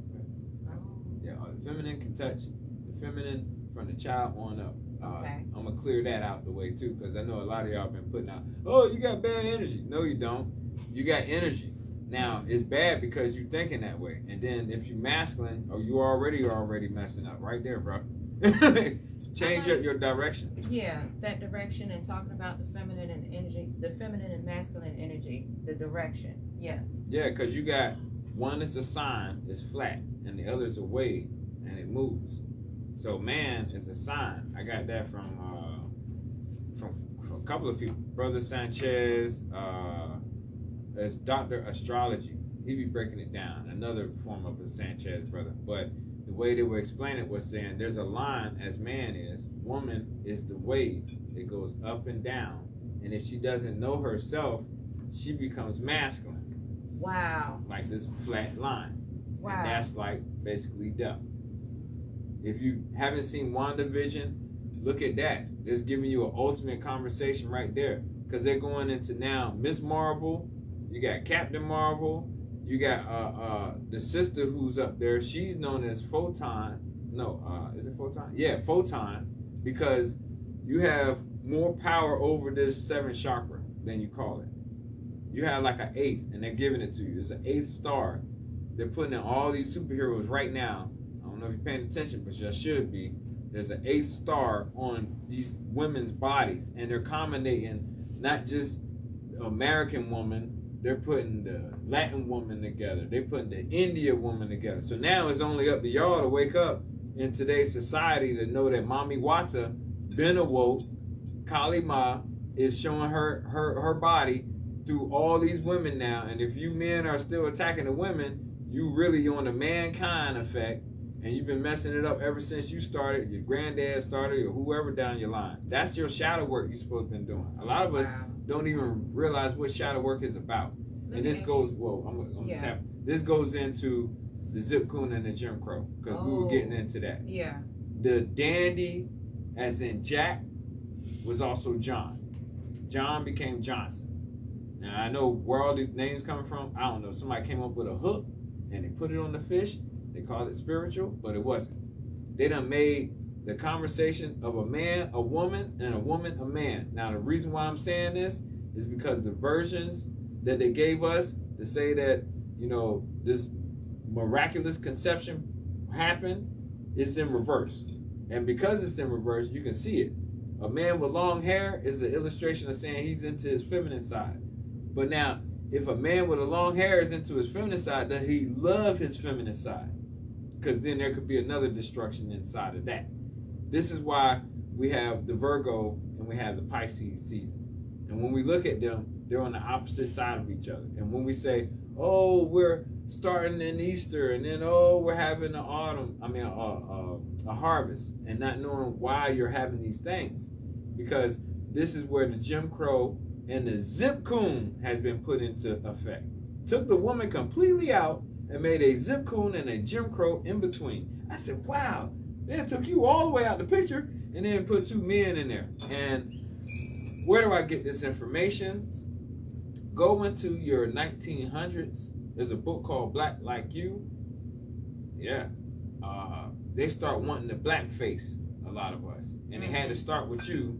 Yeah, the feminine can touch the feminine from the child on up. Okay. I'm gonna clear that out the way too, because I know a lot of y'all been putting out, oh, you got bad energy. No, you don't. You got energy. Now it's bad because you thinking that way, and then if you masculine, or you already messing up right there, bro. Change up your direction. Yeah, that direction, and talking about the feminine and energy, the feminine and masculine energy, the direction. Yes. Yeah, because you got one is a sign, it's flat, and the other is a wave, and it moves. So man is a sign. I got that from a couple of people. Brother Sanchez, as Dr. Astrology. He be breaking it down. Another form of a Sanchez brother. But the way they were explaining it was saying there's a line as man is. Woman is the wave. It goes up and down. And if she doesn't know herself, she becomes masculine. Wow. Like this flat line. Wow. And that's like basically death. If you haven't seen WandaVision, look at that. It's giving you an ultimate conversation right there. Because they're going into now Miss Marvel, you got Captain Marvel, you got the sister who's up there. She's known as Photon. No, is it Photon? Yeah, Photon. Because you have more power over this seventh chakra than you call it. You have like an eighth, and they're giving it to you. It's an eighth star. They're putting in all these superheroes right now. I don't know if you're paying attention, but you should be. There's an eighth star on these women's bodies, and they're accommodating not just American woman, they're putting the Latin woman together. They're putting the India woman together. So now it's only up to y'all to wake up in today's society to know that Mami Wata, been awoke, Kali Ma is showing her body through all these women now. And if you men are still attacking the women, you really on the mankind effect. and you've been messing it up ever since you started, your granddad started, or whoever down your line. That's your shadow work you're supposed to be doing. A lot of us don't even realize what shadow work is about. And this goes, tap. This goes into the Zip Coon and the Jim Crow, because we were getting into that. Yeah. The dandy, as in Jack, was also John. John became Johnson. Now, I know where all these names coming from. I don't know. Somebody came up with a hook, and they put it on the fish. They called it spiritual, but it wasn't. They done made the conversation of a man, a woman, and a woman, a man. Now, the reason why I'm saying this is because the versions that they gave us to say that, this miraculous conception happened, it's in reverse. And because it's in reverse, you can see it. A man with long hair is an illustration of saying he's into his feminine side. But now, if a man with a long hair is into his feminine side, then he love his feminine side. Because then there could be another destruction inside of that. This is why we have the Virgo and we have the Pisces season. And when we look at them, they're on the opposite side of each other. And when we say, oh, we're starting in Easter, and then, oh, we're having a harvest, and not knowing why you're having these things. Because this is where the Jim Crow and the Zip Coon has been put into effect. Took the woman completely out and made a Zip Coon and a Jim Crow in between. I said, wow, they took you all the way out the picture and then put two men in there. And where do I get this information? Go into your 1900s. There's a book called Black Like You. Yeah. They start wanting the black face, a lot of us. And they had to start with you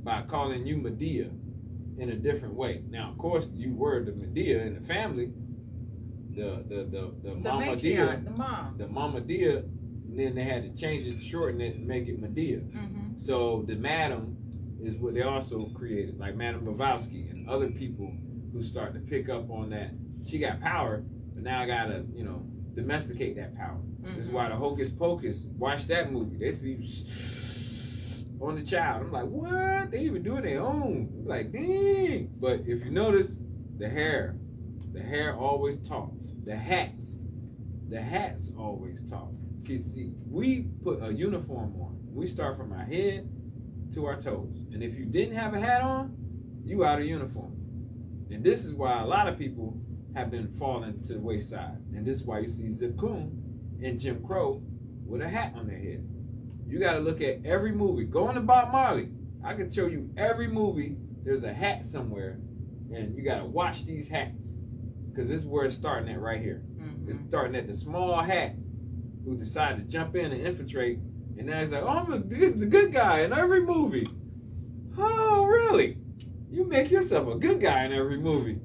by calling you Medea in a different way. Now, of course, you were the Medea in the family. The Mama Dia. The Mama Dia. And then they had to change it, shorten it, and make it Medea. Mm-hmm. So the Madam is what they also created, like Madame Blavatsky and other people who start to pick up on that. She got power, but now I gotta, domesticate that power. Mm-hmm. This is why the Hocus Pocus, watch that movie. They see on the child. I'm like, what? They even doing their own. I'm like, dang. But if you notice, the hair always talk. The hats always talk. You see, we put a uniform on. We start from our head to our toes. And if you didn't have a hat on, you out of uniform. And this is why a lot of people have been falling to the wayside. And this is why you see Zip Coon and Jim Crow with a hat on their head. You got to look at every movie. Go into Bob Marley. I can show you every movie. There's a hat somewhere. And you got to watch these hats. Because this is where it's starting at right here. Mm-hmm. It's starting at the small hat who decided to jump in and infiltrate. And now he's like, oh, I'm the good guy in every movie. Oh, really? You make yourself a good guy in every movie.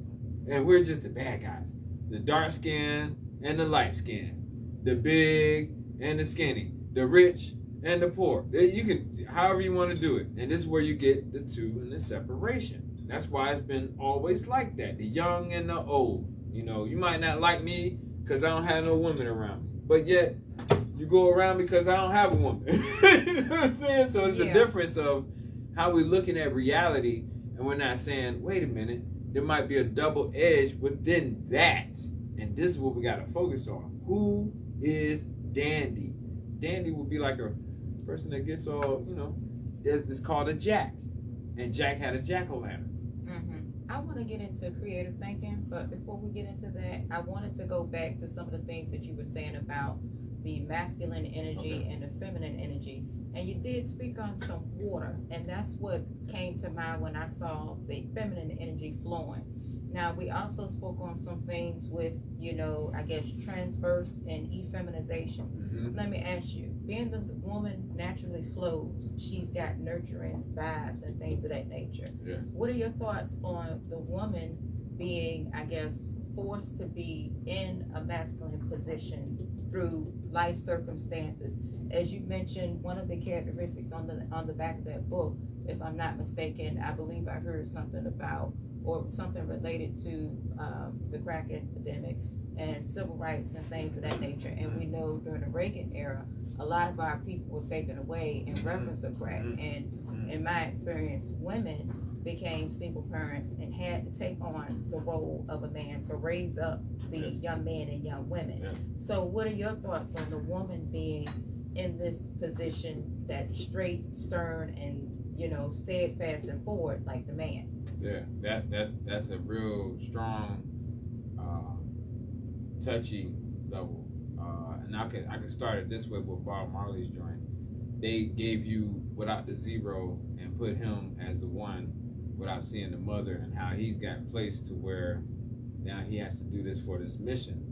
And we're just the bad guys. The dark skin and the light skin. The big and the skinny. The rich and the poor. You can, however you want to do it. And this is where you get the two and the separation. That's why it's been always like that. The young and the old. You might not like me because I don't have no women around me. But yet, you go around because I don't have a woman. You know what I'm saying? So it's a difference of how we're looking at reality, and we're not saying, wait a minute, there might be a double edge within that. And this is what we got to focus on. Who is Dandy? Dandy would be like a person that gets all, it's called a jack. And Jack had a jack-o'-lantern. I want to get into creative thinking, but before we get into that, I wanted to go back to some of the things that you were saying about the masculine energy and the feminine energy. And you did speak on some water, and that's what came to mind when I saw the feminine energy flowing. Now, we also spoke on some things with, I guess, transverse and effeminization. Mm-hmm. Let me ask you, being the woman naturally flows, she's got nurturing vibes and things of that nature. Yes. What are your thoughts on the woman being, I guess, forced to be in a masculine position through life circumstances? As you mentioned, one of the characteristics on the back of that book, if I'm not mistaken, I believe I heard something about, or something related to the crack epidemic and civil rights and things of that nature. And we know during the Reagan era, a lot of our people were taken away in reference to crack. And in my experience, women became single parents and had to take on the role of a man to raise up these young men and young women. Yes. So what are your thoughts on the woman being in this position that's straight, stern, and steadfast and forward like the man? Yeah, that's a real strong, touchy level. And I can start it this way with Bob Marley's joint. They gave you without the zero and put him as the one without seeing the mother, and how he's got placed to where now he has to do this for this mission.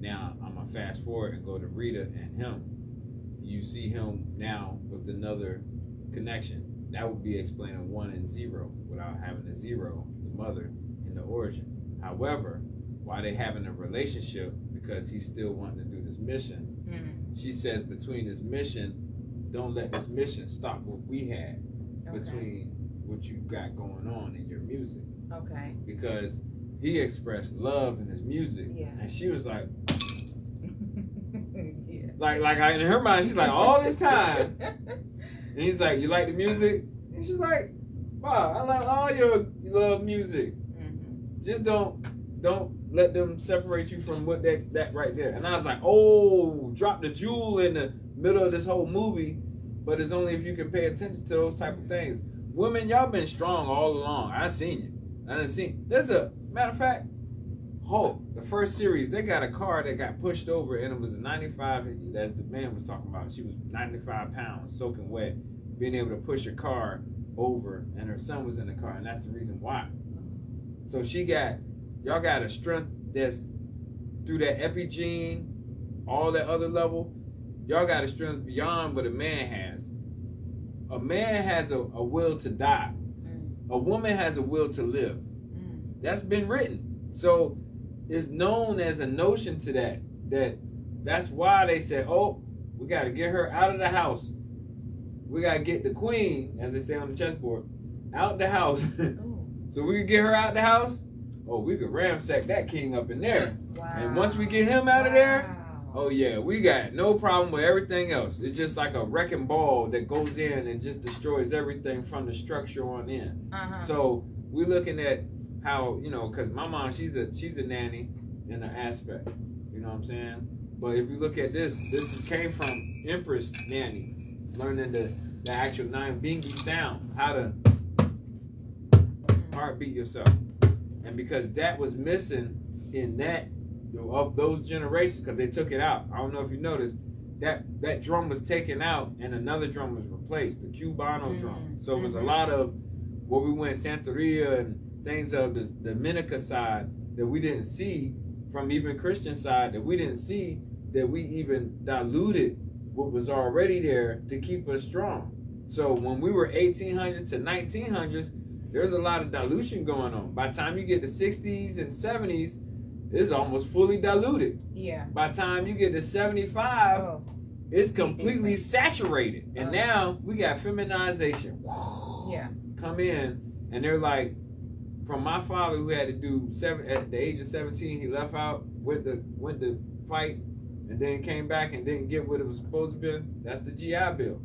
Now I'm gonna fast forward and go to Rita and him. You see him now with another connection. That would be explaining 1 and 0 without having the zero, the mother, in the origin. However, while they having a relationship, because he's still wanting to do this mission, she says between this mission, don't let this mission stop what we had between what you got going on in your music. Okay. Because he expressed love in his music, and she was like, like in her mind, she's like, all this time. And he's like, you like the music? And she's like, wow, I like all your love music. Just don't let them separate you from what that right there. And I was like, oh, drop the jewel in the middle of this whole movie, but it's only if you can pay attention to those type of things. Women, y'all been strong all along. I seen it. I done seen. There's a matter of fact, Hulk, the first series, they got a car that got pushed over, and it was a 95, as the man was talking about. She was 95 pounds, soaking wet, being able to push her car over, and her son was in the car, and that's the reason why. So y'all got a strength that's through that epigene, all that other level. Y'all got a strength beyond what a man has. A man has a will to die. A woman has a will to live. That's been written. So it's known as a notion to that's why they said, oh, we got to get her out of the house. We got to get the queen, as they say on the chessboard, out the house. So we could get her out the house. Oh, we could ransack that king up in there. Wow. And once we get him out of there, oh yeah, we got no problem with everything else. It's just like a wrecking ball that goes in and just destroys everything from the structure on in. So we're looking at how, because my mom, she's a nanny in an aspect. You know what I'm saying? But if you look at this came from Empress Nanny, learning the actual Nine-Bingi sound, how to heartbeat yourself. And because that was missing in that, of those generations, because they took it out. I don't know if you noticed, that drum was taken out and another drum was replaced, the Cubano drum. So it was a lot of where we went Santeria and things of the Dominica side that we didn't see, from even Christian side that we didn't see, that we even diluted what was already there to keep us strong. So when we were 1800s to 1900s, there's a lot of dilution going on. By the time you get to 60s and 70s, it's almost fully diluted. Yeah. By the time you get to 75, it's completely saturated. And now we got feminization. Yeah. Come in, and they're like, from my father who had to do at the age of 17, he left out, went to fight, and then came back and didn't get what it was supposed to be. That's the GI Bill.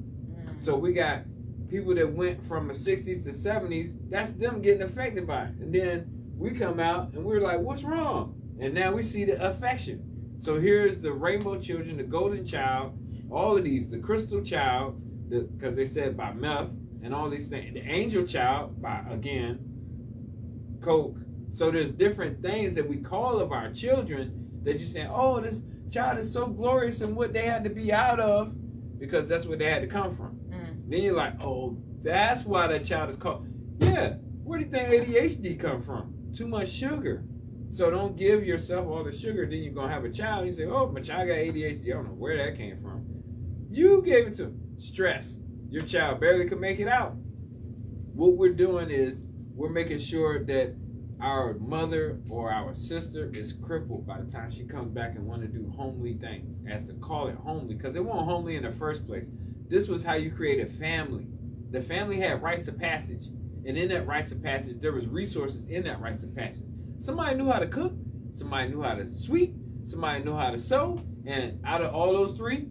So we got people that went from the 60s to 70s, that's them getting affected by it. And then we come out and we're like, what's wrong? And now we see the affection. So here's the rainbow children, the golden child, all of these, the crystal child, because they said by meth and all these things, the angel child by, again, coke. So there's different things that we call of our children that you're saying, oh, this child is so glorious in what they had to be out of, because that's where they had to come from. Then you're like, oh, that's why that child is called. Yeah, where do you think ADHD come from? Too much sugar. So don't give yourself all the sugar, then you're going to have a child. You say, oh, my child got ADHD. I don't know where that came from. You gave it to him. Stress. Your child barely could make it out. What we're doing is we're making sure that our mother or our sister is crippled by the time she comes back and want to do homely things, as to call it homely, because it wasn't homely in the first place. This was how you created family. The family had rites of passage, and in that rites of passage, there was resources in that rites of passage. Somebody knew how to cook, somebody knew how to sweep, somebody knew how to sew, and out of all those three,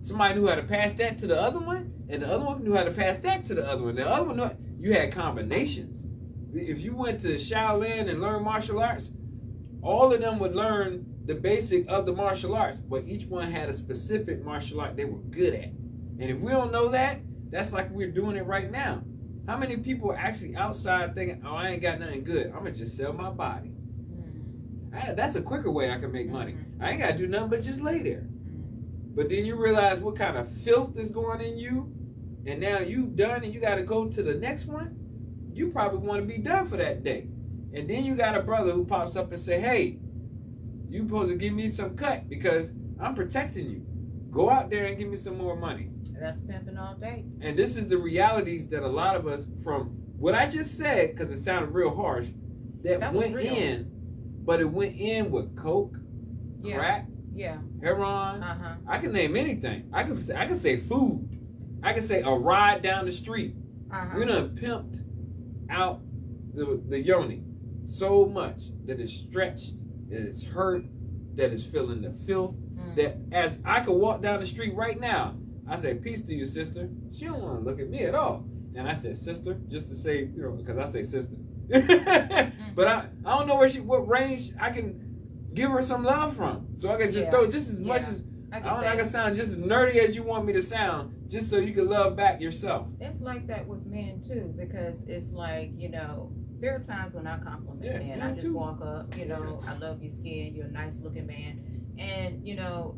somebody knew how to pass that to the other one, and the other one knew how to pass that to the other one. The other one knew you had combinations. If you went to Shaolin and learned martial arts, all of them would learn the basic of the martial arts, but each one had a specific martial art they were good at. And if we don't know that, that's like we're doing it right now. How many people are actually outside thinking, oh, I ain't got nothing good, I'm gonna just sell my body? That's a quicker way I can make money. I ain't gotta do nothing but just lay there. But then you realize what kind of filth is going in you, and now you done and you gotta go to the next one. You probably want to be done for that day. And then you got a brother who pops up and say, hey, you supposed to give me some cut because I'm protecting you. Go out there and give me some more money. That's pimping all day. And this is the realities that a lot of us, from what I just said, because it sounded real harsh, that went real. In, but it went in with coke, crack, heroin. I can name anything. I can say food. I can say a ride down the street. We done pimped out the yoni so much that it's stretched, that it's hurt, that it's feeling the filth. That as I could walk down the street right now, I say, peace to you, sister. She don't want to look at me at all. And I said, sister, just to say, because I say sister. But I don't know what range I can give her some love from. So I can just throw just as much as, I can sound just as nerdy as you want me to sound, just so you can love back yourself. It's like that with men too, because it's like, there are times when I compliment men. I just walk up, I love your skin, you're a nice looking man. And,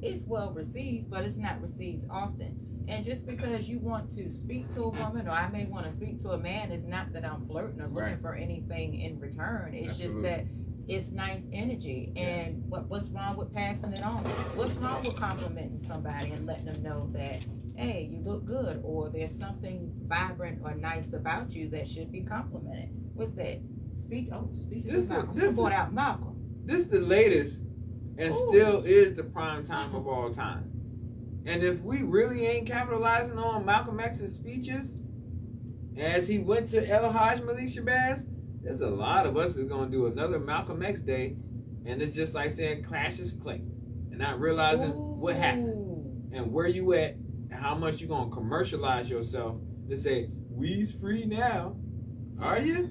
it's well received, but it's not received often. And just because you want to speak to a woman, or I may want to speak to a man, it's not that I'm flirting or looking for anything in return. It's just that it's nice energy. And what's wrong with passing it on? What's wrong with complimenting somebody and letting them know that, hey, you look good, or there's something vibrant or nice about you that should be complimented? What's that? Speech? Oh, speech is Malcolm. This brought out Malcolm. This is the latest and still is the prime time of all time. And if we really ain't capitalizing on Malcolm X's speeches, as he went to El Hajj Malik Shabazz, there's a lot of us is going to do another Malcolm X day, and it's just like saying clash is clay, and not realizing what happened and where you at, and how much you going to commercialize yourself to say, we's free now. Are you?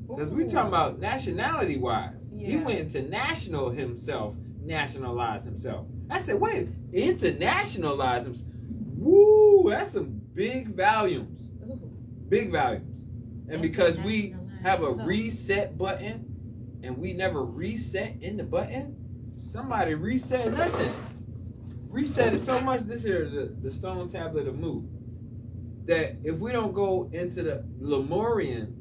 Because we talking about nationality-wise. He went international himself, nationalized himself. I said, wait, internationalize himself. Woo, that's some big volumes. Big volumes. And because we have a reset button and we never reset in the button, somebody reset. Listen, reset it so much. This here is the stone tablet of Mu. That if we don't go into the Lemurian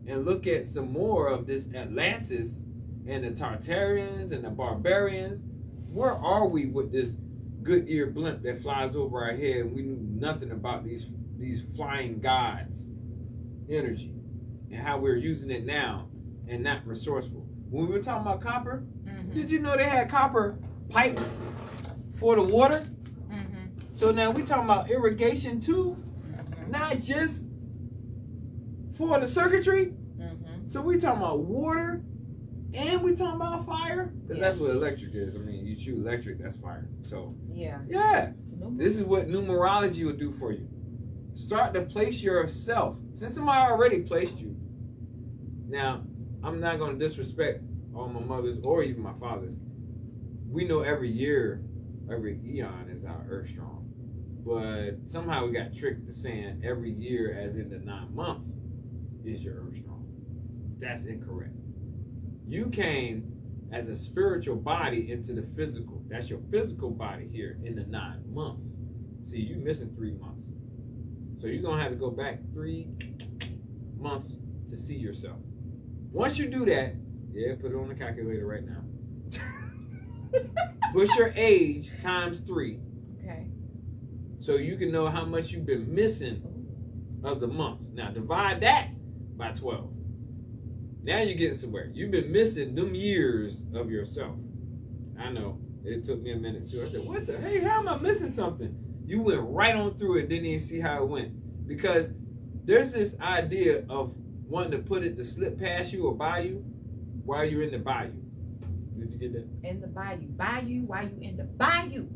and look at some more of this Atlantis and the Tartarians and the barbarians, where are we with this Goodyear blimp that flies over our head and we knew nothing about these flying gods energy and how we're using it now and not resourceful? When we were talking about copper, did you know they had copper pipes for the water? So now we talking about irrigation too, not just for the circuitry. So we talking about water and we talking about fire, because that's what electric is. I mean, you shoot electric, that's fire. So this is what numerology will do for you. Start to place yourself. Since somebody already placed you, now I'm not going to disrespect all my mothers or even my fathers. We know every year, every eon is our Earth strong, but somehow we got tricked to saying every year, as in the 9 months, is your Earth strong. That's incorrect. You came as a spiritual body into the physical. That's your physical body here in the 9 months. See, you missing 3 months. So you're going to have to go back 3 months to see yourself. Once you do that, put it on the calculator right now. Push your age times 3. Okay. So you can know how much you've been missing of the months. Now divide that by 12. Now you're getting somewhere. You've been missing them years of yourself. I know. It took me a minute too. I said, what the hey, how am I missing something? You went right on through it, didn't even see how it went. Because there's this idea of wanting to put it to slip past you or by you while you're in the bayou. Did you get that? In the bayou. Bayou while you in the bayou.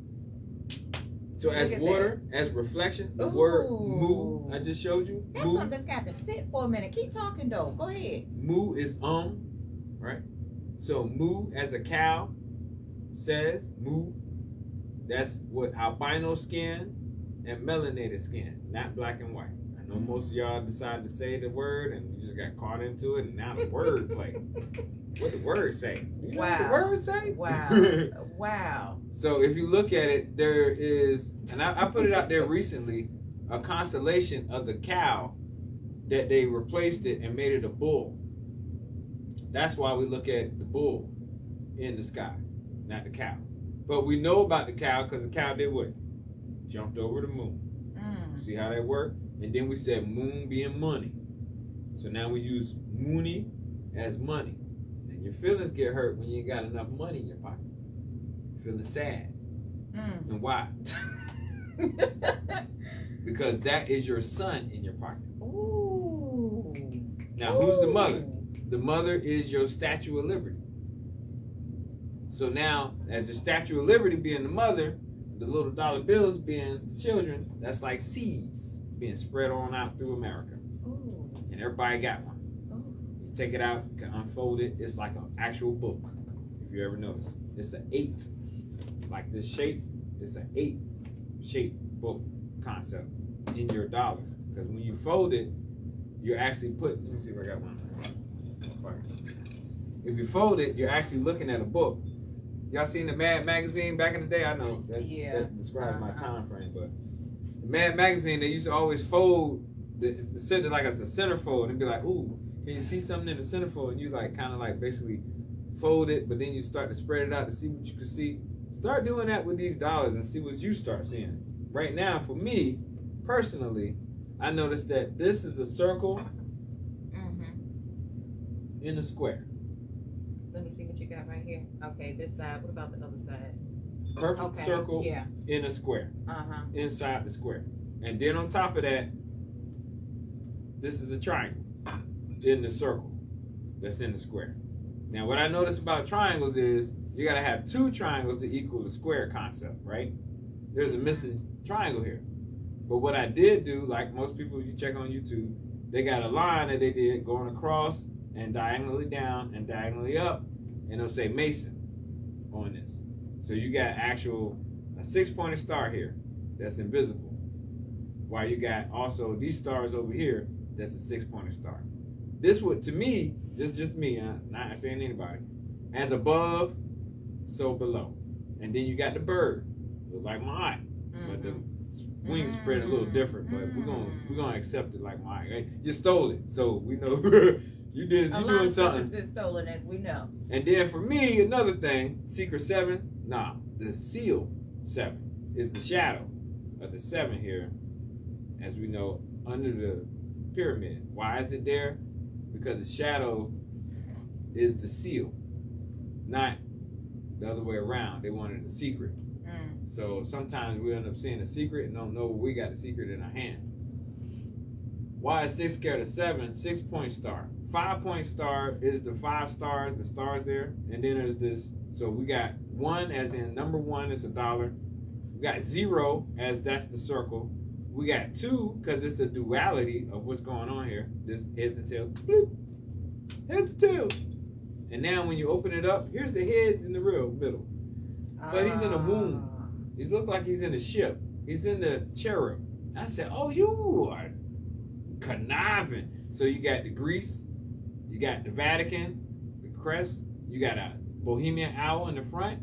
So as water, as reflection, the word mu, I just showed you. That's something that's got to sit for a minute. Keep talking though. Go ahead. Mu is right? So mu as a cow says mu. That's what albino skin and melanated skin, not black and white. I know most of y'all decided to say the word and you just got caught into it, and now the word play. What the word say? You know what the word say? Wow. Wow. So if you look at it, there is, and I put it out there recently, a constellation of the cow that they replaced it and made it a bull. That's why we look at the bull in the sky, not the cow. But we know about the cow because the cow did what? Jumped over the moon. See how that worked? And then we said moon being money. So now we use moony as money. And your feelings get hurt when you ain't got enough money in your pocket. You're feeling sad. And why? Because that is your son in your pocket. Ooh. Now who's the mother? The mother is your Statue of Liberty. So now, as the Statue of Liberty being the mother, the little dollar bills being the children, that's like seeds being spread on out through America. Ooh. And everybody got one. Ooh. You take it out, you can unfold it. It's like an actual book, if you ever notice. It's an 8, like this shape. It's an 8 shaped book concept in your dollar. Because when you fold it, you're actually putting, let me see if I got one. If you fold it, you're actually looking at a book. Y'all seen the Mad magazine back in the day? I know that describes my time frame, but the Mad magazine, they used to always fold the center like as a centerfold and be like, ooh, can you see something in the centerfold? And you like kind of like basically fold it, but then you start to spread it out to see what you can see. Start doing that with these dollars and see what you start seeing. Right now, for me, personally, I noticed that this is a circle in a square. Let me see what you got right here. Okay, this side. What about the other side? Perfect circle in a square. Inside the square. And then on top of that, this is a triangle in the circle that's in the square. Now, what I noticed about triangles is you got to have 2 triangles to equal the square concept, right? There's a missing triangle here. But what I did do, like most people you check on YouTube, they got a line that they did going across and diagonally down and diagonally up, and it'll say Mason on this. So you got a 6-pointed star here that's invisible, while you got also these stars over here that's a 6-pointed star. This would, to me, this is just me, not saying anybody, as above, so below. And then you got the bird, look like my eye, but the wings spread a little different, but we're gonna accept it like my eye. Right? You stole it, so we know. You doing something. Has been stolen, as we know. And then for me, another thing, Secret 7, the seal 7 is the shadow of the 7 here, as we know, under the pyramid. Why is it there? Because the shadow is the seal, not the other way around. They wanted a secret. So sometimes we end up seeing a secret and don't know we got a secret in our hand. Why is 6 scared of 7? 6-point star. 5-point star is the 5 stars, the stars there. And then there's this, so we got 1 as in number 1 is $1. We got 0 as that's the circle. We got 2 because it's a duality of what's going on here. This heads and tails. Bloop. Heads and tails. And now when you open it up, here's the heads in the real middle. But he's in a womb. He looked like he's in a ship. He's in the cherub. I said, oh, you are conniving. So you got the Greece, you got the Vatican, the crest, you got a Bohemian owl in the front,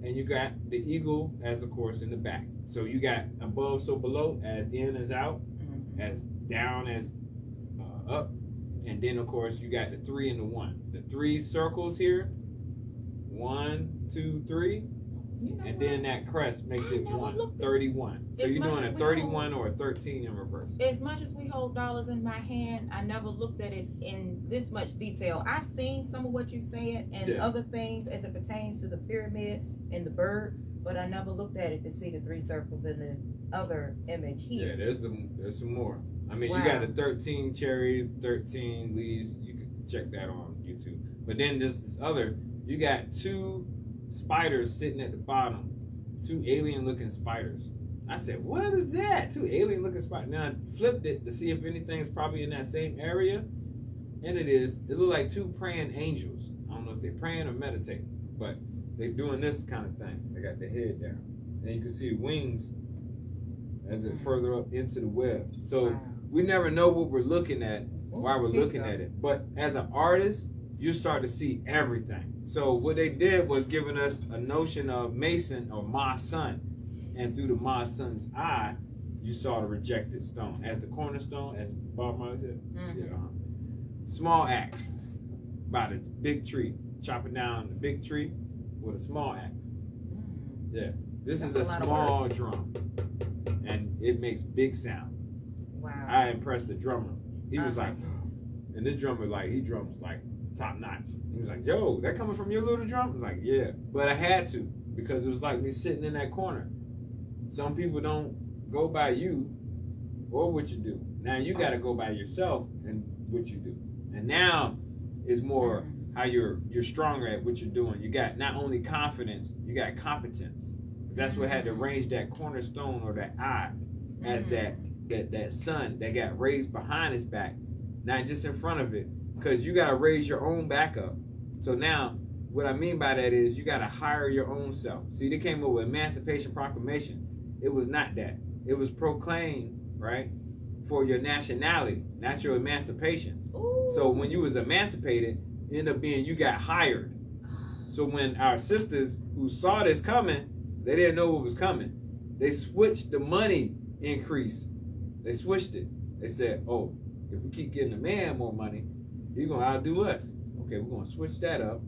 and you got the eagle as, of course, in the back. So you got above, so below, as in as out, as down as up. And then, of course, you got the 3 and the 1. The 3 circles here, 1, 2, 3. And then that crest makes it 31. So you're doing a 31 or a 13 in reverse. As much as we hold dollars in my hand, I never looked at it in this much detail. I've seen some of what you said and other things as it pertains to the pyramid and the bird, but I never looked at it to see the 3 circles in the other image here. Yeah, there's some more. I mean, you got the 13 cherries, 13 leaves. You can check that on YouTube. But then there's this other. You got 2 spiders sitting at the bottom, 2 alien-looking spiders. I said, what is that? 2 alien looking spots. And then I flipped it to see if anything's probably in that same area. And it is. It looked like 2 praying angels. I don't know if they're praying or meditating, but they're doing this kind of thing. They got their head down. And you can see the wings as it further up into the web. So we never know what we're looking at while we're looking at it. But as an artist, you start to see everything. So what they did was giving us a notion of Mason or Ma sun. And through the Ma sun's eye, you saw the rejected stone. As the cornerstone, as Bob Marley said, small axe by the big tree. Chopping down the big tree with a small axe. Yeah. This is a small drum. And it makes big sound. Wow. I impressed the drummer. He was like, and this drummer, like, he drums like top notch. He was like, yo, that coming from your little drum? I was like, yeah. But I had to, because it was like me sitting in that corner. Some people don't go by you or what you do. Now you got to go by yourself and what you do. And now it's more how you're stronger at what you're doing. You got not only confidence, you got competence. That's what had to arrange that cornerstone or that eye as that sun that got raised behind his back, not just in front of it, because you got to raise your own back up. So now what I mean by that is you got to hire your own self. See, they came up with Emancipation Proclamation. It was not that. It was proclaimed, right, for your nationality, not your emancipation. Ooh. So when you was emancipated, it ended up being you got hired. So when our sisters who saw this coming, they didn't know what was coming. They switched the money increase. They switched it. They said, oh, if we keep getting the man more money, he's going to outdo us. Okay, we're going to switch that up,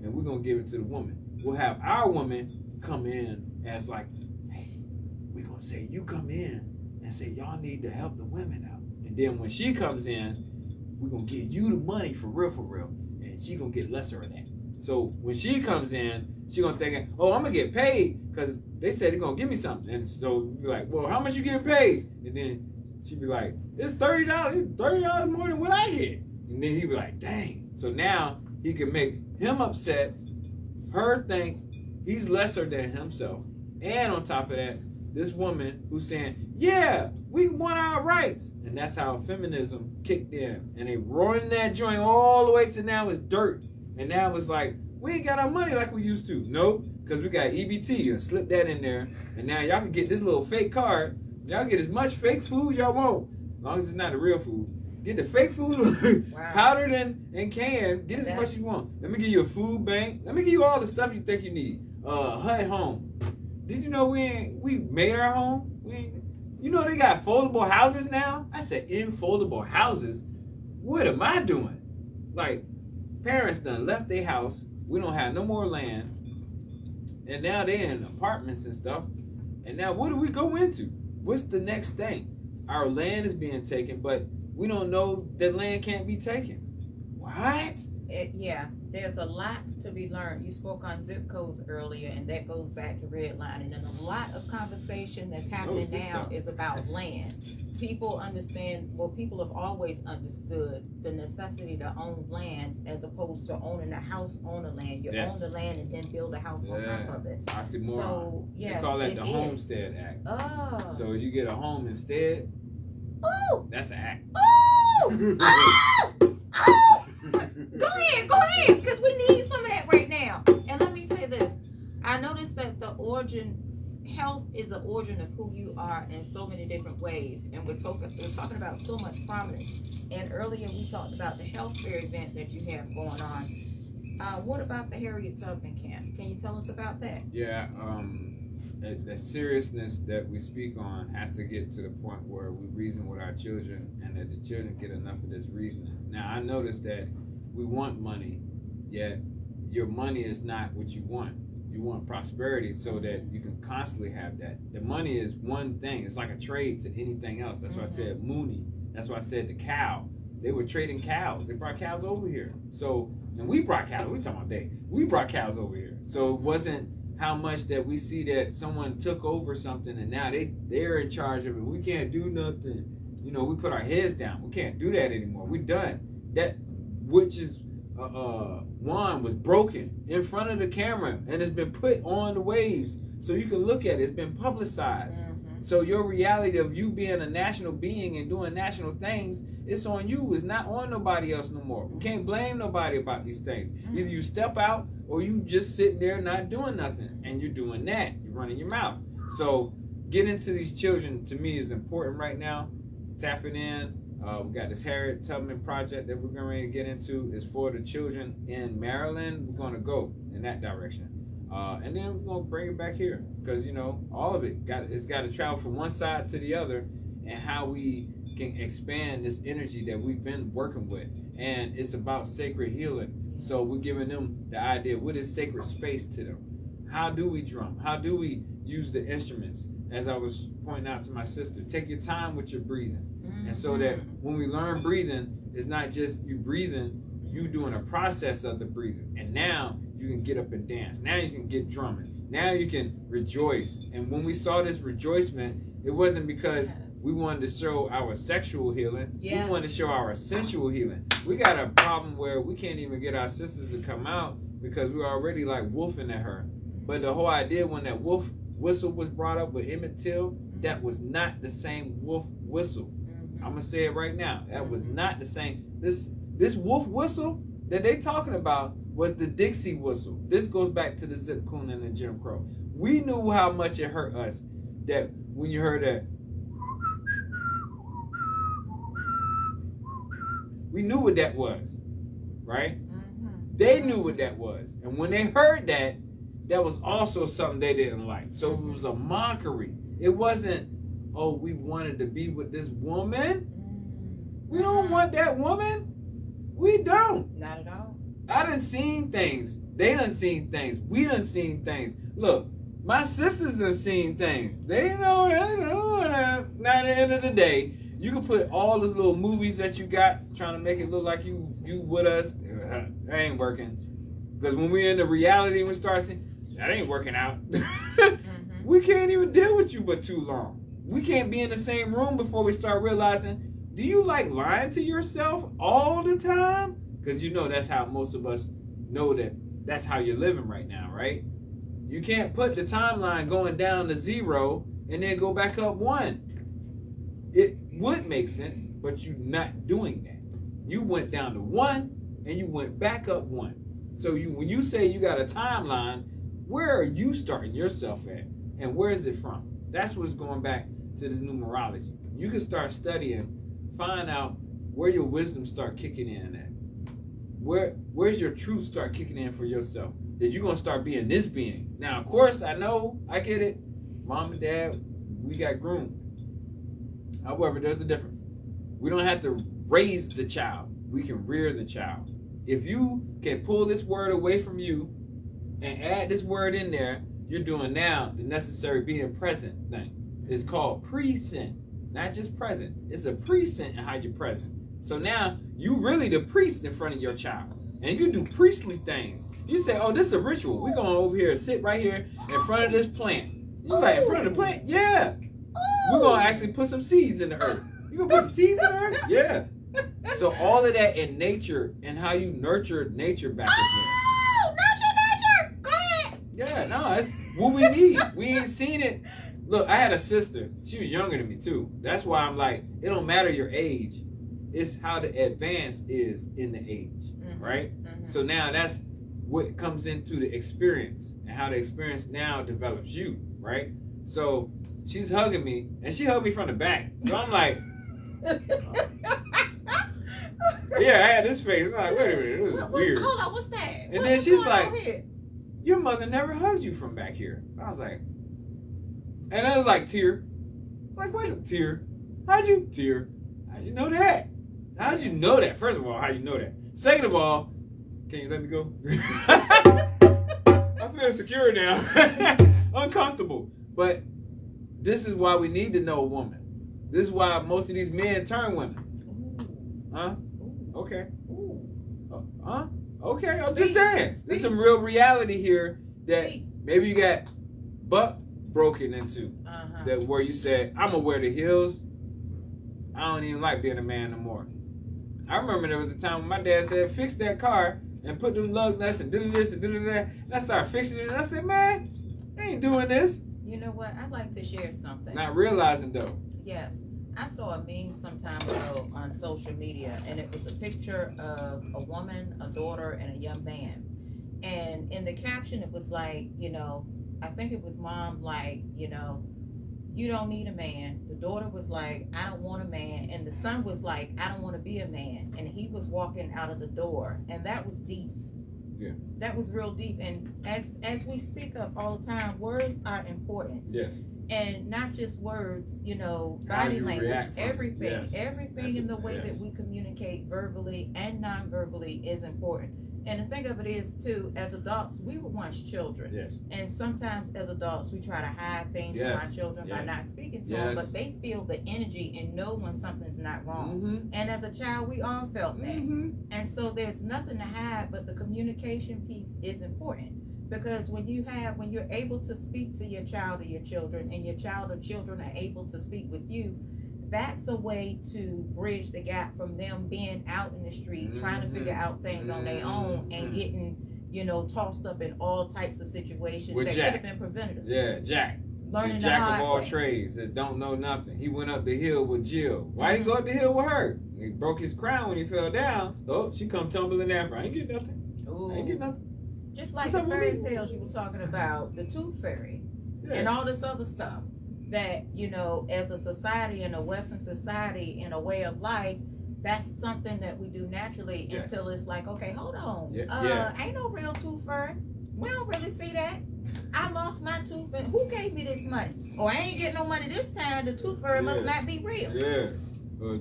and we're going to give it to the woman. We'll have our woman come in as like, hey, we're going to say, you come in and say, y'all need to help the women out. And then when she comes in, we're going to give you the money for real, and she going to get lesser of that. So when she comes in, she gonna think, oh, I'm gonna get paid because they said they're gonna give me something. And so we be like, well, how much you get paid? And then she'd be like, it's $30 more than what I get. And then he'd be like, dang. So now he can make him upset, her think he's lesser than himself. And on top of that, this woman who's saying, yeah, we want our rights. And that's how feminism kicked in. And they run that joint all the way to now it's dirt. And now it's like, we ain't got our money like we used to. Nope, because we got EBT and slip that in there. And now y'all can get this little fake card. Y'all get as much fake food y'all want. As long as it's not the real food. Get the fake food powdered and canned. Get as much as you want. Let me give you a food bank. Let me give you all the stuff you think you need. HUD home. Did you know we made our home? You know they got foldable houses now? I said infoldable houses. What am I doing? Like, parents done left their house. We don't have no more land. And now they're in apartments and stuff. And now what do we go into? What's the next thing? Our land is being taken, but we don't know that land can't be taken. What? Yeah, there's a lot to be learned. You spoke on zip codes earlier, and that goes back to redlining. And a lot of conversation that's happening now is about land. People understand, well, people have always understood the necessity to own land as opposed to owning a house on the land. You own the land and then build a house on top of it. I see more. So, yes, they call that the Homestead Act. Oh. So you get a home instead. Oh. That's an act. Oh. Oh. Oh. Go ahead, because we need some of that right now. And let me say this. I noticed that health is an origin of who you are in so many different ways. And we're talking about so much prominence. And earlier we talked about the health fair event that you have going on. What about the Harriet Tubman camp? Can you tell us about that? Yeah, the seriousness that we speak on has to get to the point where we reason with our children and that the children get enough of this reasoning. Now, I noticed that we want money, yet your money is not what you want. You want prosperity so that you can constantly have that. The money is one thing. It's like a trade to anything else. That's why I said Mooney. That's why I said the cow. They were trading cows. They brought cows over here. So, and we brought cows. We talking about they. We brought cows over here. So it wasn't how much that we see that someone took over something and now they're in charge of it. We can't do nothing. You know, we put our heads down. We can't do that anymore. We're done. That which is wand was broken in front of the camera and it's been put on the waves so you can look at it. It's been publicized. So your reality of you being a national being and doing national things, it's on you. It's not on nobody else no more. We can't blame nobody about these things. Either you step out or you just sitting there not doing nothing. And you're doing that. You're running your mouth. So getting to these children, to me, is important right now. Tapping in. We got this Harriet Tubman project that we're going to get into. Is for the children in Maryland. We're going to go in that direction. And then we're going to bring it back here. Because, all of it's got to travel from one side to the other. And how we can expand this energy that we've been working with. And it's about sacred healing. So we're giving them the idea, what is sacred space to them? How do we drum? How do we use the instruments? As I was pointing out to my sister, take your time with your breathing. And so that when we learn breathing, it's not just you breathing, you doing a process of the breathing. And now you can get up and dance. Now you can get drumming. Now you can rejoice. And when we saw this rejoicement, it wasn't because we wanted to show our sexual healing. Yes. We wanted to show our sensual healing. We got a problem where we can't even get our sisters to come out because we're already like wolfing at her. But the whole idea when that wolf whistle was brought up with Emmett Till, that was not the same wolf whistle. I'm going to say it right now. That was not the same. This wolf whistle that they talking about was the Dixie whistle. This goes back to the Zip Coon and the Jim Crow. We knew how much it hurt us that when you heard that, we knew what that was, right? They knew what that was. And when they heard that, that was also something they didn't like. So it was a mockery. It wasn't, oh, we wanted to be with this woman. We don't want that woman. We don't. Not at all. I done seen things. They done seen things. We done seen things. Look, my sisters done seen things. They know. Now at the end of the day, you can put all those little movies that you got trying to make it look like you with us. That ain't working. Because when we're in the reality, we start saying, that ain't working out. We can't even deal with you but too long. We can't be in the same room before we start realizing, do you like lying to yourself all the time? Because that's how most of us know that's how you're living right now, right? You can't put the timeline going down to 0 and then go back up 1. It would make sense, but you're not doing that. You went down to 1 and you went back up 1. So when you say you got a timeline, where are you starting yourself at? And where is it from? That's what's going back to this numerology. You can start studying, find out where your wisdom start kicking in at. Where's your truth start kicking in for yourself? That you're going to start being this being. Now, of course, I know, I get it. Mom and dad, we got groomed. However, there's a difference. We don't have to raise the child. We can rear the child. If you can pull this word away from you and add this word in there, you're doing now the necessary being present thing. It's called present, not just present. It's a present in how you're present. So now you really the priest in front of your child. And you do priestly things. You say, oh, this is a ritual. We're going over here and sit right here in front of this plant. You like, in front of the plant? Yeah. We're going to actually put some seeds in the earth. You going to put seeds in the earth? Yeah. So all of that in nature and how you nurture nature back again. Oh, nurture. Go ahead. Yeah, no, that's what we need. We ain't seen it. Look, I had a sister. She was younger than me, too. That's why I'm like, it don't matter your age. It's how the advance is in the age, right? So now that's what comes into the experience and how the experience now develops you, right? So she's hugging me, and she hugged me from the back. So I'm like, yeah, I had this face. I'm like, wait a minute, this is weird. Hold on, what's that? And then she's like, your mother never hugged you from back here. I was like, and I was like, tear. Like, wait a minute, tear. How'd you know that? How'd you know that? First of all, how'd you know that? Second of all, can you let me go? I feel secure now. Uncomfortable. But this is why we need to know a woman. This is why most of these men turn women. Huh? Okay. Huh? Okay, I'm just saying. There's some real reality here that maybe you got butt broken into. That where you said, I'm gonna wear the heels. I don't even like being a man no more. I remember there was a time when my dad said, fix that car and put them lug nuts and do this and do that. And I started fixing it and I said, man, I ain't doing this. You know what? I'd like to share something. Not realizing though. Yes. I saw a meme some time ago on social media, and it was a picture of a woman, a daughter, and a young man. And in the caption, it was like, I think it was mom, like, you don't need a man. The daughter was like, I don't want a man. And the son was like, I don't want to be a man. And he was walking out of the door. And that was deep. Yeah. That was real deep. And as we speak up all the time, words are important. Yes. And not just words, body language, everything. Yes. Everything in the way that we communicate verbally and non-verbally is important. And the thing of it is, too, as adults, we were once children. Yes. And sometimes as adults, we try to hide things from our children by not speaking to them, but they feel the energy and know when something's not wrong. Mm-hmm. And as a child, we all felt that. Mm-hmm. And so there's nothing to hide, but the communication piece is important. Because when you're able to speak to your child or your children, and your child or children are able to speak with you, that's a way to bridge the gap from them being out in the street trying to figure out things on their own and getting, tossed up in all types of situations that could have been preventative. Yeah, Jack. Learning the Jack the hard of all way. trades that don't know nothing. He went up the hill with Jill. Why did he go up the hill with her? He broke his crown when he fell down. Oh, she come tumbling after. I ain't get nothing. Ooh. I ain't get nothing. Just like What's the up with fairy me? tales you were talking about, the tooth fairy Yeah. and all this other stuff that, as a society, in a Western society, in a way of life, that's something that we do naturally until it's like, okay, hold on. Ain't no real tooth fairy. We don't really see that. I lost my tooth, and who gave me this money? Oh, I ain't getting no money this time. The tooth fairy must not be real. Yeah.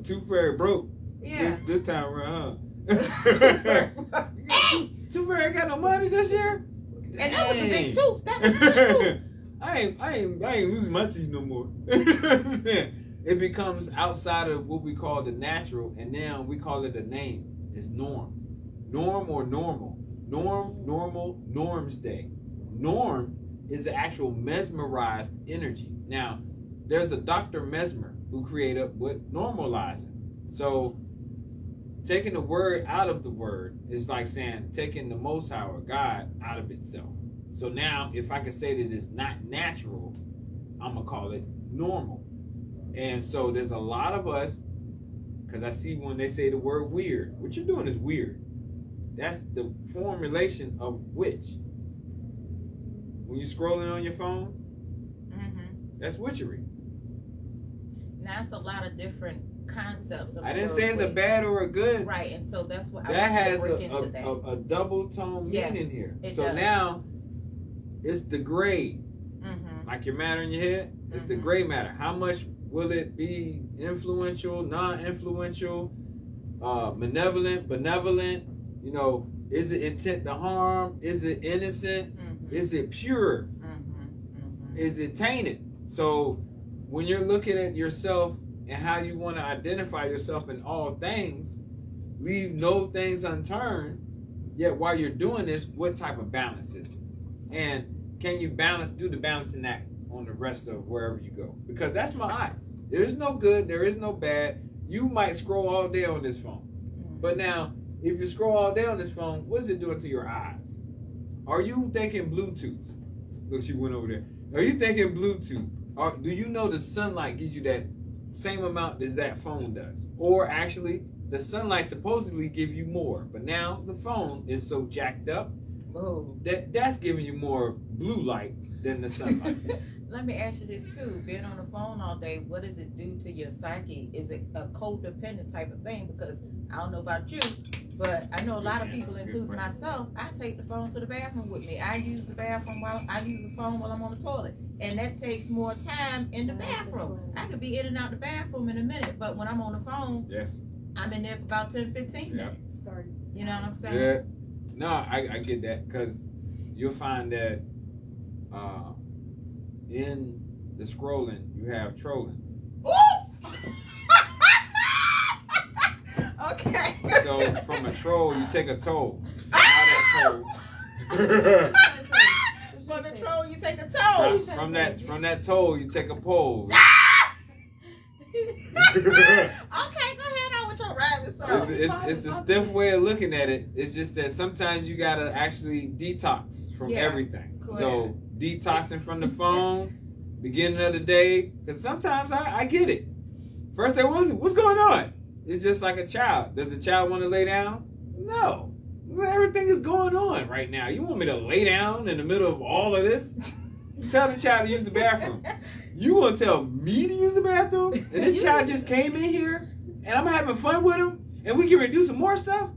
Tooth fairy broke. Yeah. This time around, huh? Hey! Tooth fairy got no money this year? And that was a big tooth. That was a big tooth. I ain't losing my teeth no more. It becomes outside of what we call the natural, and now we call it a name. It's norm. Norm or normal. Norm, normal, norms day. Norm is the actual mesmerized energy. Now, there's a Dr. Mesmer who created what normalizing. So taking the word out of the word is like saying taking the Most High or God out of itself. So now, if I can say that it's not natural, I'm going to call it normal. And so there's a lot of us, because I see when they say the word weird, what you're doing is weird. That's the formulation of which. When you're scrolling on your phone, that's witchery. Now, it's a lot of different concepts. Of I didn't say it's a bad or a good. Right, and so that's what that I has want to break into that. a double tone meaning here. So does. now it's the gray, like your matter in your head. It's the gray matter. How much will it be influential, non-influential, benevolent? Is it intent to harm? Is it innocent? Is it pure? Is it tainted? So when you're looking at yourself and how you want to identify yourself in all things, leave no things unturned. Yet while you're doing this, what type of balance is it? And can you do the balancing act on the rest of wherever you go? Because that's my eye. There is no good, there is no bad. You might scroll all day on this phone. But now, if you scroll all day on this phone, what is it doing to your eyes? Are you thinking Bluetooth? Look, she went over there. Are you thinking Bluetooth? Or do you know the sunlight gives you that same amount as that phone does? Or actually, the sunlight supposedly give you more. But now the phone is so jacked up that's giving you more blue light than the sunlight. Let me ask you this too. Being on the phone all day, what does it do to your psyche? Is it a codependent type of thing? Because I don't know about you, but I know a lot of people, including myself, I take the phone to the bathroom with me. I use the phone while I'm on the toilet. And that takes more time in the bathroom. I could be in and out the bathroom in a minute, but when I'm on the phone, I'm in there for about 10, 15 minutes. You know what I'm saying? Yeah. No, I get that, because you'll find that in the scrolling, you have trolling. Okay. So from a troll, you take a toll. Now that toll. From the troll, you take a toll. From that toll, you take a pole. Okay, go ahead on with your rabbit song. It's a stiff way of looking at it. It's just that sometimes you gotta actually detox from everything. Correct. So detoxing from the phone, beginning of the day, because sometimes I get it. First they was, what's going on? It's just like a child. Does the child want to lay down? No. Everything is going on right now. You want me to lay down in the middle of all of this? Tell the child to use the bathroom. You want to tell me to use the bathroom? And this child just came in here, and I'm having fun with him, and we can do some more stuff?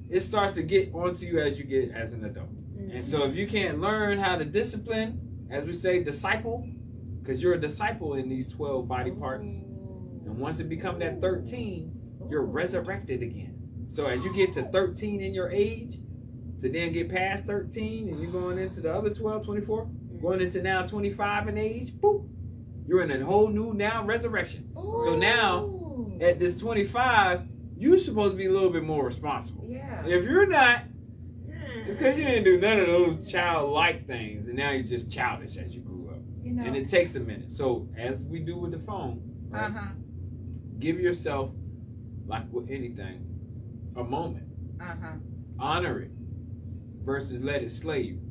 It starts to get onto you as you get as an adult. And so if you can't learn how to discipline, as we say, disciple, because you're a disciple in these 12 body parts, and once it becomes that 13, you're resurrected again. So as you get to 13 in your age, to then get past 13, and you're going into the other 12, 24, going into now 25 in age, boop, you're in a whole new now resurrection. So now, at this 25, you're supposed to be a little bit more responsible. Yeah. If you're not, it's because you didn't do none of those childlike things, and now you're just childish as you grew up. You know. And it takes a minute. So as we do with the phone, right, give yourself, like with anything, a moment. Honor it versus let it slay you.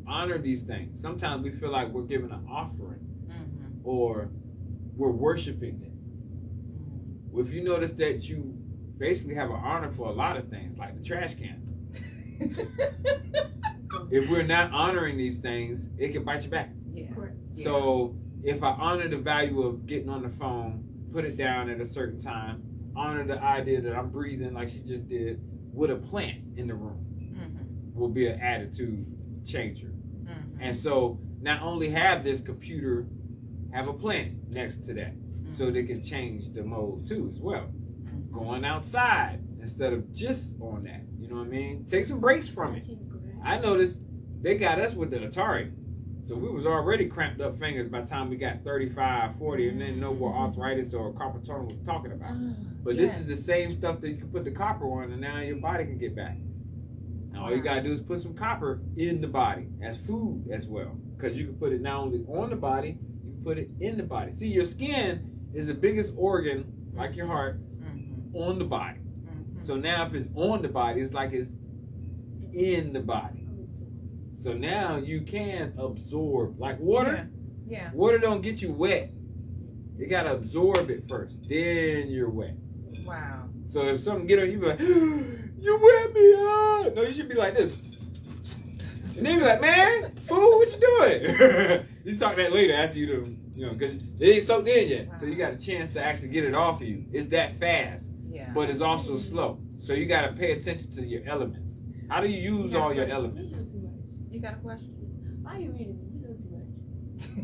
Honor these things. Sometimes we feel like we're giving an offering or we're worshiping it. If you notice that you basically have an honor for a lot of things, like the trash can. If we're not honoring these things, it can bite you back. Yeah. So if I honor the value of getting on the phone, put it down at a certain time, honor the idea that I'm breathing like she just did, with a plant in the room will be an attitude changer. And so not only have this computer, have a plant next to that so they can change the mode too as well. Going outside instead of just on that. You know what I mean? Take some breaks from it. I noticed they got us with the Atari. So we was already cramped up fingers by the time we got 35, 40, and then know what arthritis or carpal tunnel was talking about. But this is the same stuff that you can put the copper on, and now your body can get back. And all you gotta do is put some copper in the body as food as well. Because you can put it not only on the body, you can put it in the body. See, your skin is the biggest organ, like your heart, on the body. So now if it's on the body, it's like it's in the body. So now you can absorb, like water. Yeah. Water don't get you wet. You gotta absorb it first, then you're wet. Wow. So if something get on you, be like, you wet me up. No, you should be like this. And then be like, man, fool, what you doing? You talk that later after you do, because it ain't soaked in yet. Wow. So you got a chance to actually get it off of you. It's that fast, but it's also slow. So you gotta pay attention to your elements. How do you use all your elements? You got a question? Why are you reading me? You know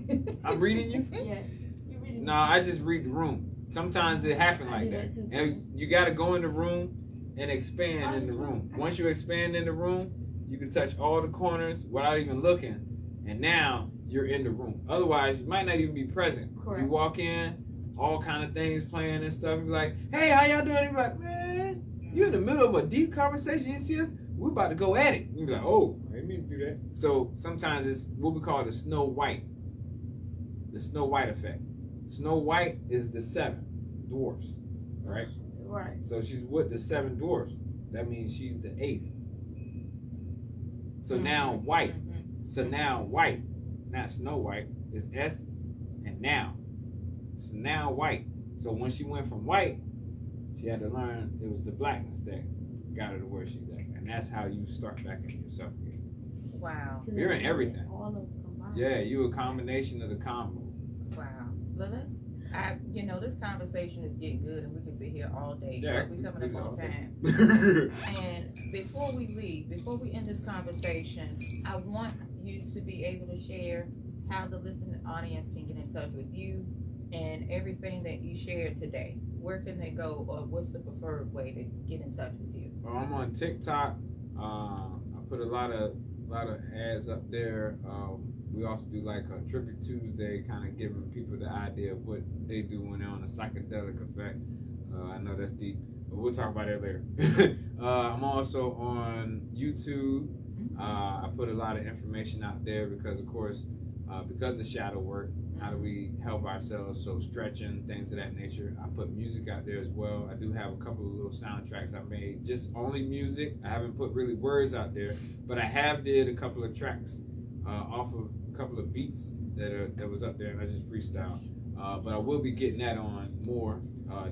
too much. I'm reading you? Yes. You're reading me. No, I just read the room. Sometimes it happens like that. And you got to go in the room and expand in the room. Once you expand in the room, you can touch all the corners without even looking. And now you're in the room. Otherwise, you might not even be present. Correct. You walk in, all kind of things playing and stuff. You be like, hey, how y'all doing? You be like, man, you're in the middle of a deep conversation. You see us? We're about to go at it. You be like, oh, I didn't mean to do that. So sometimes it's what we call the Snow White. The Snow White effect. Snow White is the 7 dwarfs, right? Right. So she's with the 7 dwarfs. That means she's the 8th. So now white. So now white, not Snow White, is S and now. So now white. So when she went from white, she had to learn it was the blackness that got her to where she's at. And that's how you start back in yourself again. Wow. You're in everything. All of them combined. Yeah, you a combination of the combo. Wow. Well, this conversation is getting good, and we can sit here all day. Yeah, but we're coming up on time. And before we leave, before we end this conversation, I want you to be able to share how the listening audience can get in touch with you and everything that you shared today. Where can they go, or what's the preferred way to get in touch with you? Well, I'm on TikTok. I put a lot of ads up there. We also do like a Tribute Tuesday, kind of giving people the idea of what they do when they're on a psychedelic effect. I know that's deep, but we'll talk about that later. I'm also on YouTube. I put a lot of information out there because, of course, because of shadow work, how do we help ourselves? So stretching, things of that nature. I put music out there as well. I do have a couple of little soundtracks I made, just only music. I haven't put really words out there, but I have did a couple of tracks off of a couple of beats that was up there, and I just freestyle. But I will be getting that on more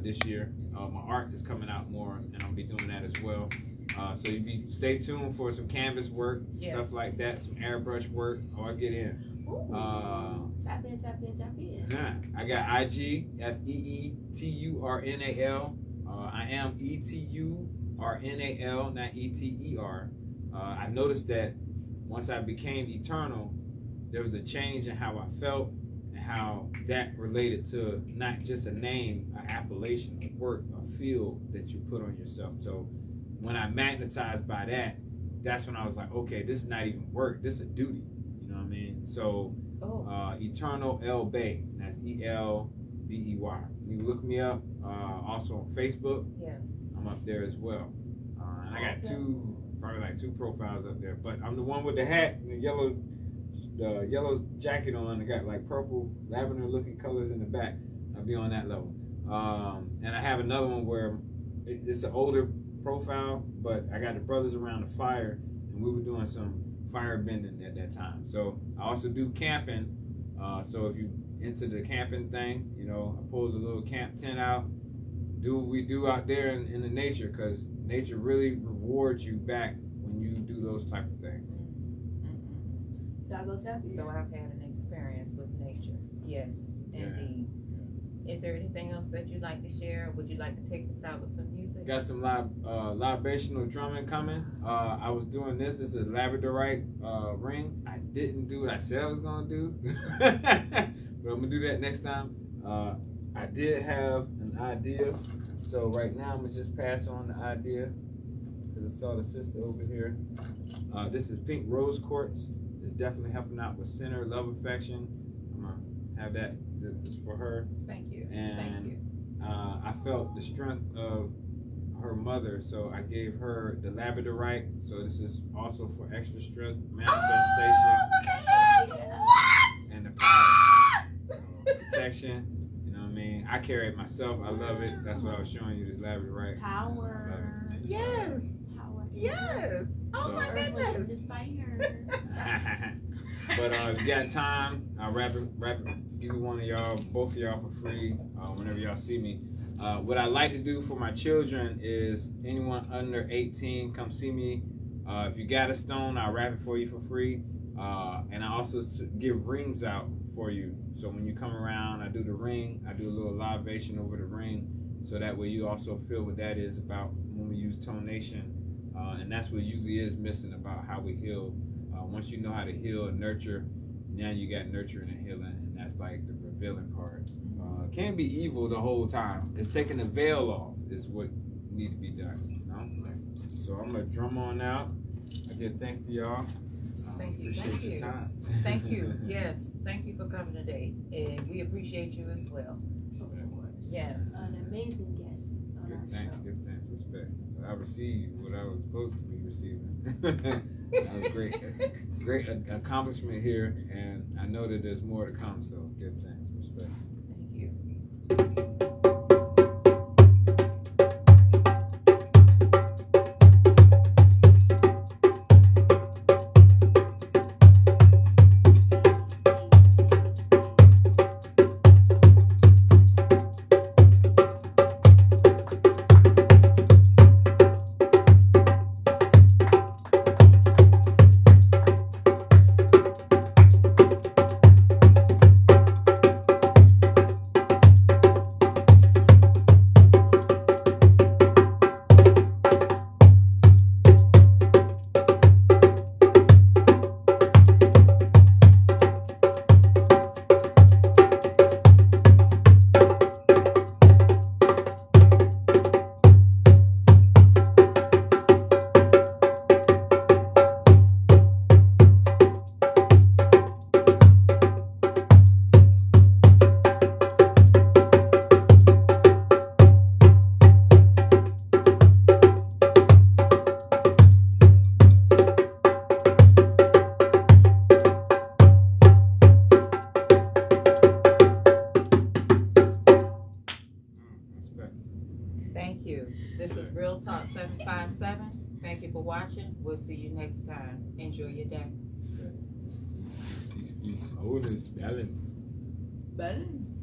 this year. My art is coming out more, and I'll be doing that as well. So you stay tuned for some canvas work, stuff like that, some airbrush work. I get in. Tap in. I got IG. That's EETURNAL. I am ETURNAL, not ETER. I noticed that once I became Eternal, there was a change in how I felt and how that related to not just a name, an appellation, a work, a field that you put on yourself. So when I magnetized by that, that's when I was like, okay, this is not even work, this is a duty. You know what I mean? So Eturnal El-Bey, that's ELBEY. You look me up also on Facebook. Yes. I'm up there as well. And I got probably like two profiles up there. But I'm the one with the hat and the yellow jacket on. I got like purple, lavender looking colors in the back. I'll be on that level. And I have another one where it's an older profile, but I got the brothers around the fire, and we were doing some fire bending at that time. So I also do camping. So if you into the camping thing, you know, I pulled a little camp tent out, do what we do out there in the nature, because nature really rewards you back when you do those type of things. Y'all go tap in. So I've had an experience with nature. Yes, indeed. Is there anything else that you'd like to share? Would you like to take us out with some music? Got some libational drumming coming. I was doing this. It's a labradorite ring. I didn't do what I said I was gonna do, but I'm gonna do that next time. I did have an idea, so right now I'm gonna just pass on the idea because I saw the sister over here. This is pink rose quartz. It's definitely helping out with center, love, affection. I'm gonna have that. This is for her. Thank you. And Thank you. I felt the strength of her mother, so I gave her the labradorite. So this is also for extra strength, manifestation, Look at this! What? and the power. So, protection. You know what I mean? I carry it myself. I love it. That's what I was showing you. This labradorite. Power. Yes. Power. Yes. Oh So- my goodness. This fire. But if you got time, I'll wrap it. Either one of y'all, both of y'all for free. Whenever y'all see me. What I like to do for my children is anyone under 18, come see me. If you got a stone, I'll wrap it for you for free. And I also give rings out for you. So when you come around, I do the ring. I do a little libation over the ring, so that way you also feel what that is about when we use tonation. And that's what usually is missing about how we heal. Once you know how to heal and nurture, now you got nurturing and healing, and that's like the revealing part. Can't be evil the whole time. It's taking the veil off is what need to be done. You know? So I'm gonna drum on out. I give thanks to y'all. Thank you. Appreciate Thank your you. time. Thank you. Yes. Thank you for coming today, and we appreciate you as well. Of course. Yes. An amazing guest on our Give thanks, show. give thanks, respect. I received what I was supposed to be receiving. That was great accomplishment here, and I know that there's more to come. So give thanks, respect. Thank you. Thank you. This is Real Talk 757. Thank you for watching. We'll see you next time. Enjoy your day. Peace, peace. Wholeness, balance. Balance.